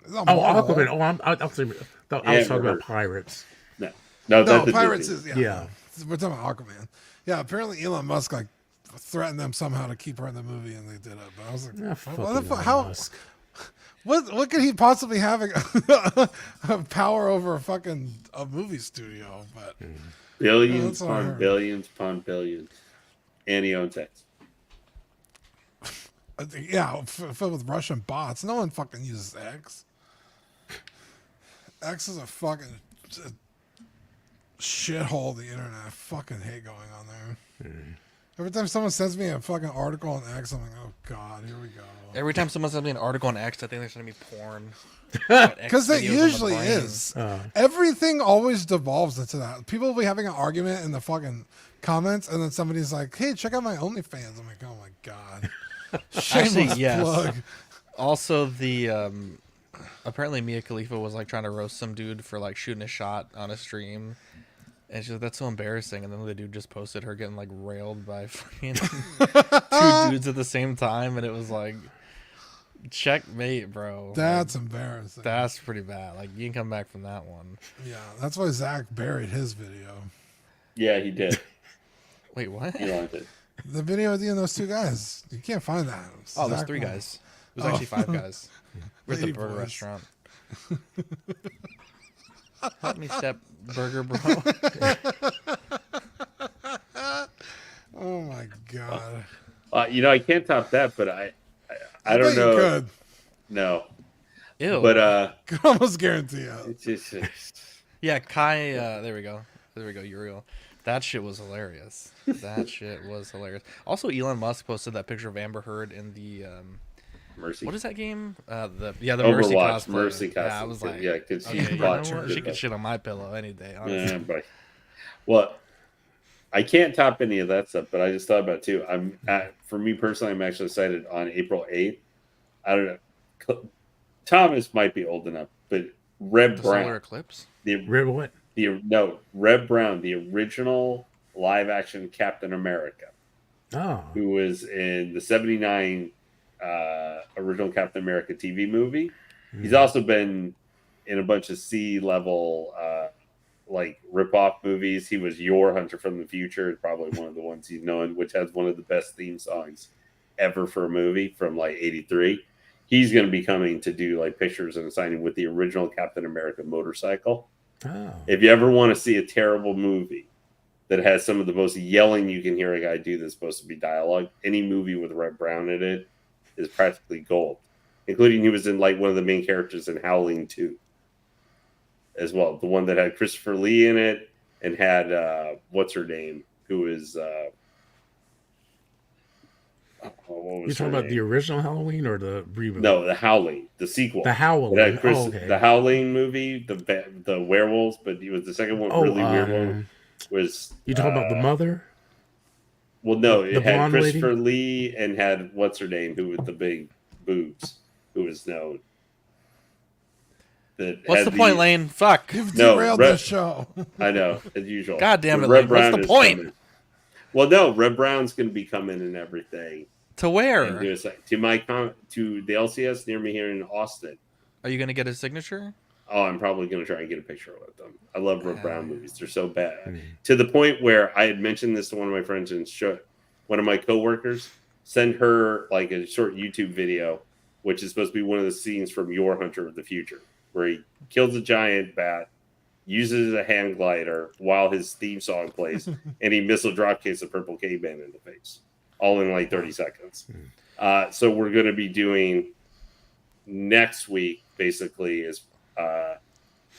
It's not Oh, Marvel. Aquaman. Oh, I was Yeah, talking about Heard. Pirates. No, No, that's a Pirates Disney. is Yeah. We're talking about Aquaman. Yeah, apparently Elon Musk like threatened them somehow to keep her in the movie, and they did it. But I was like, Yeah, what fucking the fuck? Elon How? Musk. What could he possibly have power over a movie studio? But Billions that's what I upon heard. billions upon billions, and he owns X. yeah, filled with Russian bots. No one fucking uses X. X is a fucking shithole of the internet. I fucking hate going on there. Every time someone sends me a fucking article on X, I'm like, oh god, here we go. Every time someone sends me an article on X, I think there's gonna be porn. Because it usually is. Everything always devolves into that. People will be having an argument in the fucking comments, and then somebody's like, "Hey, check out my OnlyFans." I'm like, "Oh my god." Shameless yes. plug. Also, the apparently Mia Khalifa was like trying to roast some dude for like shooting a shot on a stream, and she's like, "That's so embarrassing." And then the dude just posted her getting like railed by fucking two dudes at the same time, and it was like, checkmate, bro. That's embarrassing. That's pretty bad. Like you can come back from that one. Yeah, that's why Zach buried his video. Yeah, he did. Wait, what? Elon did. The video of you and those two guys. You can't find that. Oh, there's Zach 3 won. guys. It was actually 5 guys. We're at the Lady burger boys. restaurant. Help me step burger, bro. Oh my god. I can't top that, but I I don't bet know. You could. No, Ew. but Could almost guarantee it. it's just Yeah, Kai. There we go. There we go. Uriel. That shit was hilarious. That shit was hilarious. Also, Elon Musk posted that picture of Amber Heard in the Mercy. what is that game? The Mercy Overwatch, cosplay. Mercy Yeah, I costume. was like, Yeah, because she okay, you bought know what? good She could stuff. shit on my pillow any day. Honestly. Yeah, but well, I can't top any of that stuff. But I just thought about it too. For me personally, I'm actually excited on April 8th. I don't know. Thomas might be old enough, but Reb The Brown, solar eclipse. River what? Reb Brown, the original live action Captain America, Oh, who was in the '79 original Captain America TV movie. He's also been in a bunch of C-level like rip-off movies. He was Your Hunter from the Future, probably one of the ones he's known, which has one of the best theme songs ever for a movie from like '83. He's going to be coming to do like pictures and a signing with the original Captain America motorcycle. oh. If you ever want to see a terrible movie that has some of the most yelling you can hear a guy do that's supposed to be dialogue, any movie with Red Brown in it is practically gold. Including he was in like one of the main characters in Howling 2 as well. The one that had Christopher Lee in it and had what's her name? Who is You talking about the original Halloween or the reboot? No, the Howling, the sequel. The Howling. It had Okay. The Howling movie, the werewolves, but it was the second one. Really weird one was. You talking about the mother? Well, no, The it had blonde Christopher lady? Lee and had what's her name, who with the big boobs, who was known. What's the point, Lane? Fuck. You've No, derailed Red- this show. I know, as usual. God damn But it, Lane. What's the is point? coming. Well, no, Red Brown's going to be coming and everything. To And where? do a sec- to my to the LCS near me here in Austin. Are you gonna get his signature? Oh, I'm probably going to try and get a picture with them. I love Red Brown movies. They're so bad. To the point where I had mentioned this to one of my friends and one of my coworkers, send her like a short YouTube video, which is supposed to be one of the scenes from Your Hunter of the Future, where he kills a giant bat, uses a hand glider while his theme song plays, and he missile drop kicks a purple caveman in the face, all in like 30 seconds. So we're going to be doing next week, basically, is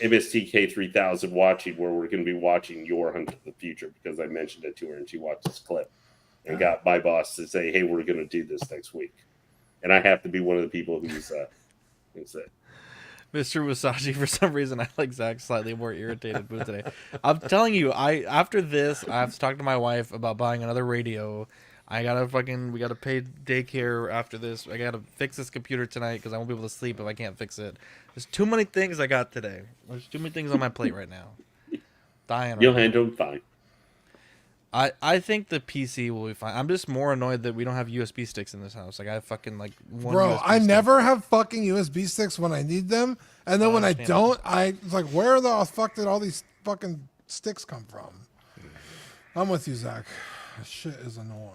MSTK 3000 watching, where we're going to be watching Your Hunter of the Future, because I mentioned it to her and she watched this clip and got my boss to say, hey, we're going to do this next week. And I have to be one of the people who's it. Mr. Musashi, for some reason, I like Zach's slightly more irritated mood today. I'm telling you, after this, I have to talk to my wife about buying another radio. We gotta pay daycare after this. I gotta fix this computer tonight because I won't be able to sleep if I can't fix it. There's too many things I got today. There's too many things on my plate right now. Dying. You'll handle them fine. I think the PC will be fine. I'm just more annoyed that we don't have USB sticks in this house. Like I have fucking like one. Bro, USB I stick. never have fucking USB sticks when I need them, and then when I understand. don't, it's like, where the fuck did all these fucking sticks come from? I'm with you, Zach. This shit is annoying.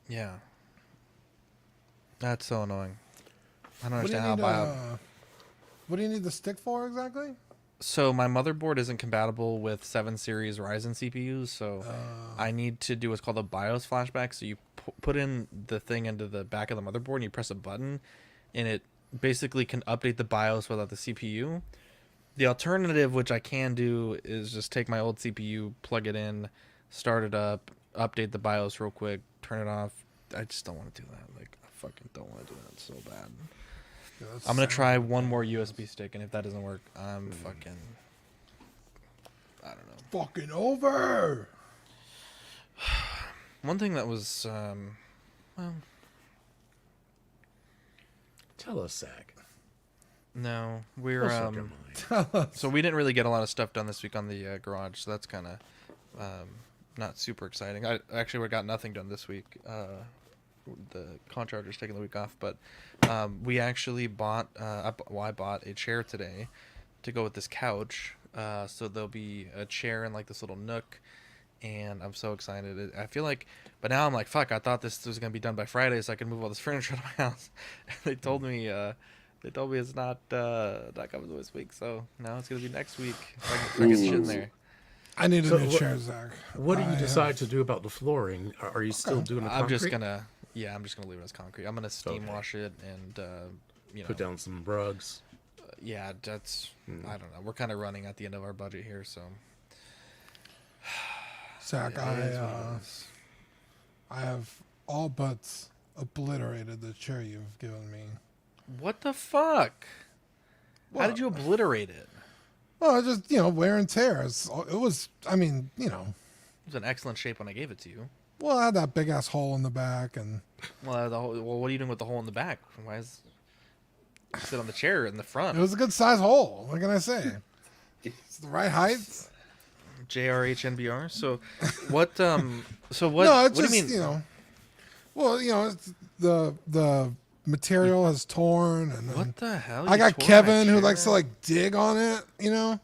Yeah. That's so annoying. I don't What do you understand how need? to buy a... What do you need the stick for exactly? So my motherboard isn't compatible with 7 series Ryzen CPUs, so I need to do what's called a BIOS flashback. So you put in the thing into the back of the motherboard and you press a button, and it basically can update the BIOS without the CPU. The alternative, which I can do, is just take my old CPU, plug it in, start it up, update the BIOS real quick, turn it off. I just don't want to do that. Like, I fucking don't want to do that so bad. Yeah, that I'm going to sounds try like one more USB stick, and if that doesn't work, I'm fucking... I don't know. fucking over. One thing that was, well, Tell us, Zach. no, we're, What's on your mind? so we didn't really get a lot of stuff done this week on the garage, so that's kind of not super exciting. We got nothing done this week. The contractor's taking the week off, but we actually bought, I bought a chair today to go with this couch. So there'll be a chair in like this little nook, and I'm so excited. I feel like, but now I'm like, fuck, I thought this was going to be done by Friday so I can move all this furniture out of my house. And they told me it's not coming this week, so now it's going to be next week. So I can shit in there. I need a So new what- chair, Zach. What do you I, decide to do about the flooring? Are you still doing the concrete? I'm just gonna leave it as concrete. I'm gonna steam wash it and Put down some rugs. yeah, that's I don't know. We're kind of running at the end of our budget here, so Zach, It is what it is. I have all but obliterated the chair you've given me. What the fuck? How What? did you obliterate it? Well, just wear and tear. It was. I mean, It was in excellent shape when I gave it to you. well, I had that big ass hole in the back, and Well, what are you doing with the hole in the back? Why is sit on the chair in the front? it was a good size hole. What can I say? It's the right height. JRHNBR. So, what? So what? No, it's what just do you mean? Well, it's the material has torn, and then What the hell? I You got tore my Kevin who likes to chair? like dig on it.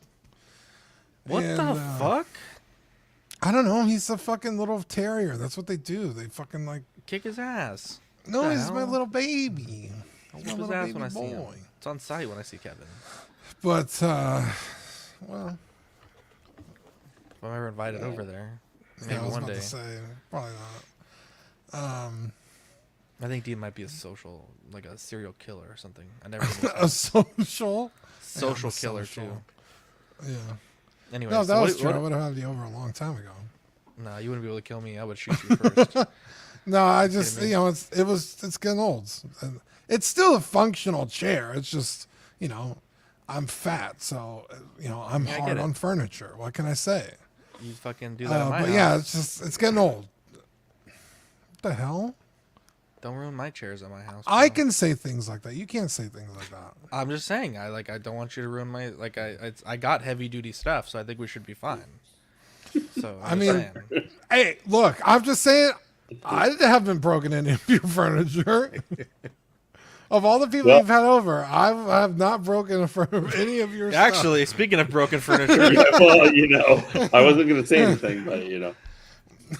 What and, the fuck? I don't know. He's a fucking little terrier. That's what they do. They fucking like. Kick his ass. No, The he's my hell? little baby. I'll He's my whoop his little ass baby when I see him. boy. It's on site when I see Kevin. But well, If I'm ever invited over there, maybe yeah, I was one about day. to say probably not. I think Dean might be a social, like a serial killer or something. I never knew. A social. Social Yeah, I'm killer social. too. Yeah. Anyway, No, if so that what, was true. I what, would have had you over a long time ago. nah, you wouldn't be able to kill me. I would shoot you first. No, I just kidding me? it's getting old. And it's still a functional chair. It's just I'm fat, so I'm Yeah, I get hard it. on furniture. What can I say? You fucking do that in my But house. yeah, it's getting old. What the hell? Don't ruin my chairs at my house. I bro. can say things like that. You can't say things like that. I'm just saying. I don't want you to ruin my I got heavy duty stuff, so I think we should be fine. So I I'm mean, just saying. Hey, look, I'm just saying, I haven't broken any of your furniture. Of all the people Well- you've had over, I have not broken any of your stuff. Actually, speaking of broken furniture, Yeah, well, I wasn't going to say anything, but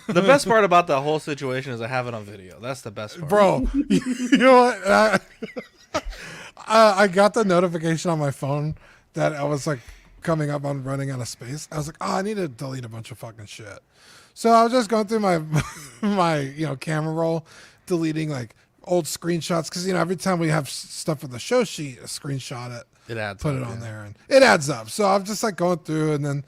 the best part about the whole situation is I have it on video. That's the best part. Bro, you know what? I got the notification on my phone that I was like coming up on running out of space. I was like, oh, I need to delete a bunch of fucking shit. So I was just going through my my camera roll, deleting like old screenshots because every time we have stuff for the show sheet, I screenshot it, It adds put up, it on yeah. there, and it adds up. So I'm just like going through, and then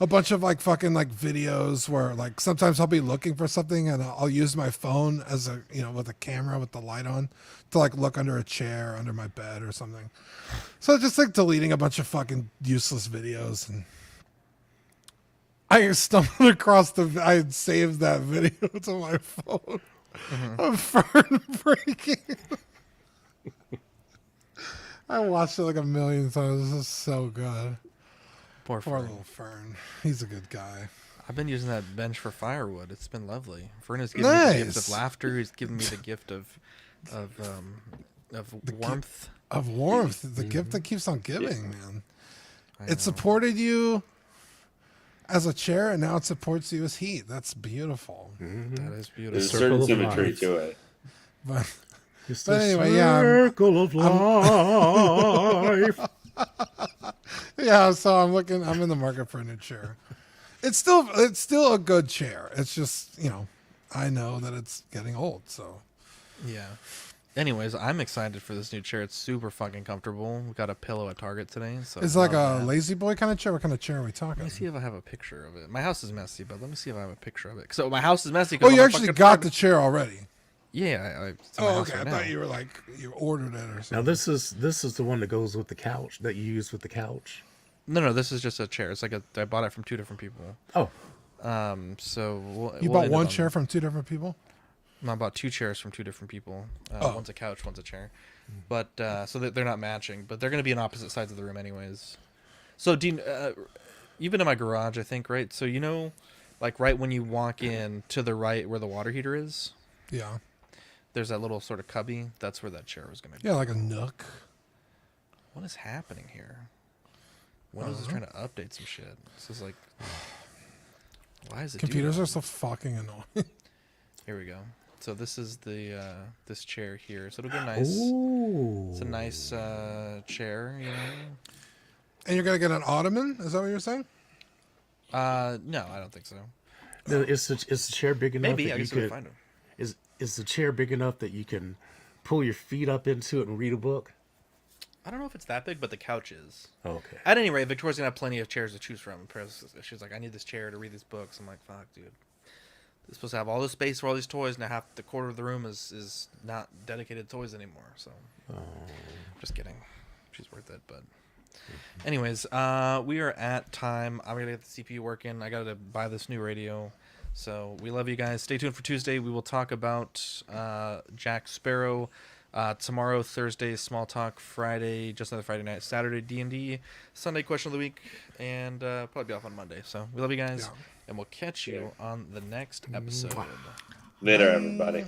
a bunch of like fucking like videos where like sometimes I'll be looking for something and I'll use my phone as a with a camera with the light on to like look under a chair, under my bed or something. So just like deleting a bunch of fucking useless videos, and I stumbled across I had saved that video to my phone of Fern breaking. I watched it like a million times. This is so good. Poor Poor Fern. little Fern. He's a good guy. I've been using that bench for firewood. It's been lovely. Fern has given me the gift Nice. of laughter. He's given me the gift of warmth. Of warmth, the gift that keeps on giving, man. I It know. supported you as a chair, and now it supports you as heat. That's beautiful. That is beautiful. there's a Circle certain of symmetry life. to it. But It's But the anyway, yeah, circle of life. yeah, so I'm in the market for a new chair. It's still a good chair. It's just I know that it's getting old. So Yeah. Anyways, I'm excited for this new chair. It's super fucking comfortable. We got a pillow at Target today. So it's like love a that. lazy boy kind of chair. What kind of chair are we talking? Let me see if I have a picture of it. My house is messy, but let me see if I have a picture of it. So my house is messy. 'cause Oh, I'm you a actually fucking got fucking- the chair already. Yeah, it's in my Oh, house okay. right I now. thought you were like you ordered it or something. Now this is the one that goes with the couch that you use with the couch. No, this is just a chair. It's like I bought it from two different people. Oh, So You we'll bought end one it on- chair from two different people. I bought two chairs from two different people. Oh. One's a couch, one's a chair. But so they're not matching, but they're going to be in opposite sides of the room anyways. So Dean, you've been in my garage, I think, right? So like right when you walk in to the right where the water heater is, Yeah, there's that little sort of cubby. That's where that chair was going to be. yeah, like a nook. What is happening here? Windows is trying to update some shit. This is like, why is it? do Computers that? are so fucking annoying. Here we go. So this is the this chair here. So it'll be nice. ooh. It's a nice chair, And you're gonna get an ottoman? Is that what you're saying? No, I don't think so. Is the chair big enough Maybe that I you guess we'll could? find them. Is the chair big enough that you can pull your feet up into it and read a book? I don't know if it's that big, but the couch is. Okay. At any rate, Victoria's gonna have plenty of chairs to choose from. She's like, I need this chair to read these books. I'm like, fuck, dude. It's supposed to have all this space for all these toys, and half the quarter of the room is not dedicated to toys anymore. So, just kidding. She's worth it, but. Anyways, we are at time. I'm gonna get the CPU working. I gotta buy this new radio. So we love you guys. Stay tuned for Tuesday. We will talk about Jack Sparrow. Tomorrow, Thursday, Small Talk. Friday, just another Friday night. Saturday, D&D. Sunday, Question of the Week. And probably be off on Monday. So we love you guys. Yeah. And we'll catch you on the next episode. Later, everybody.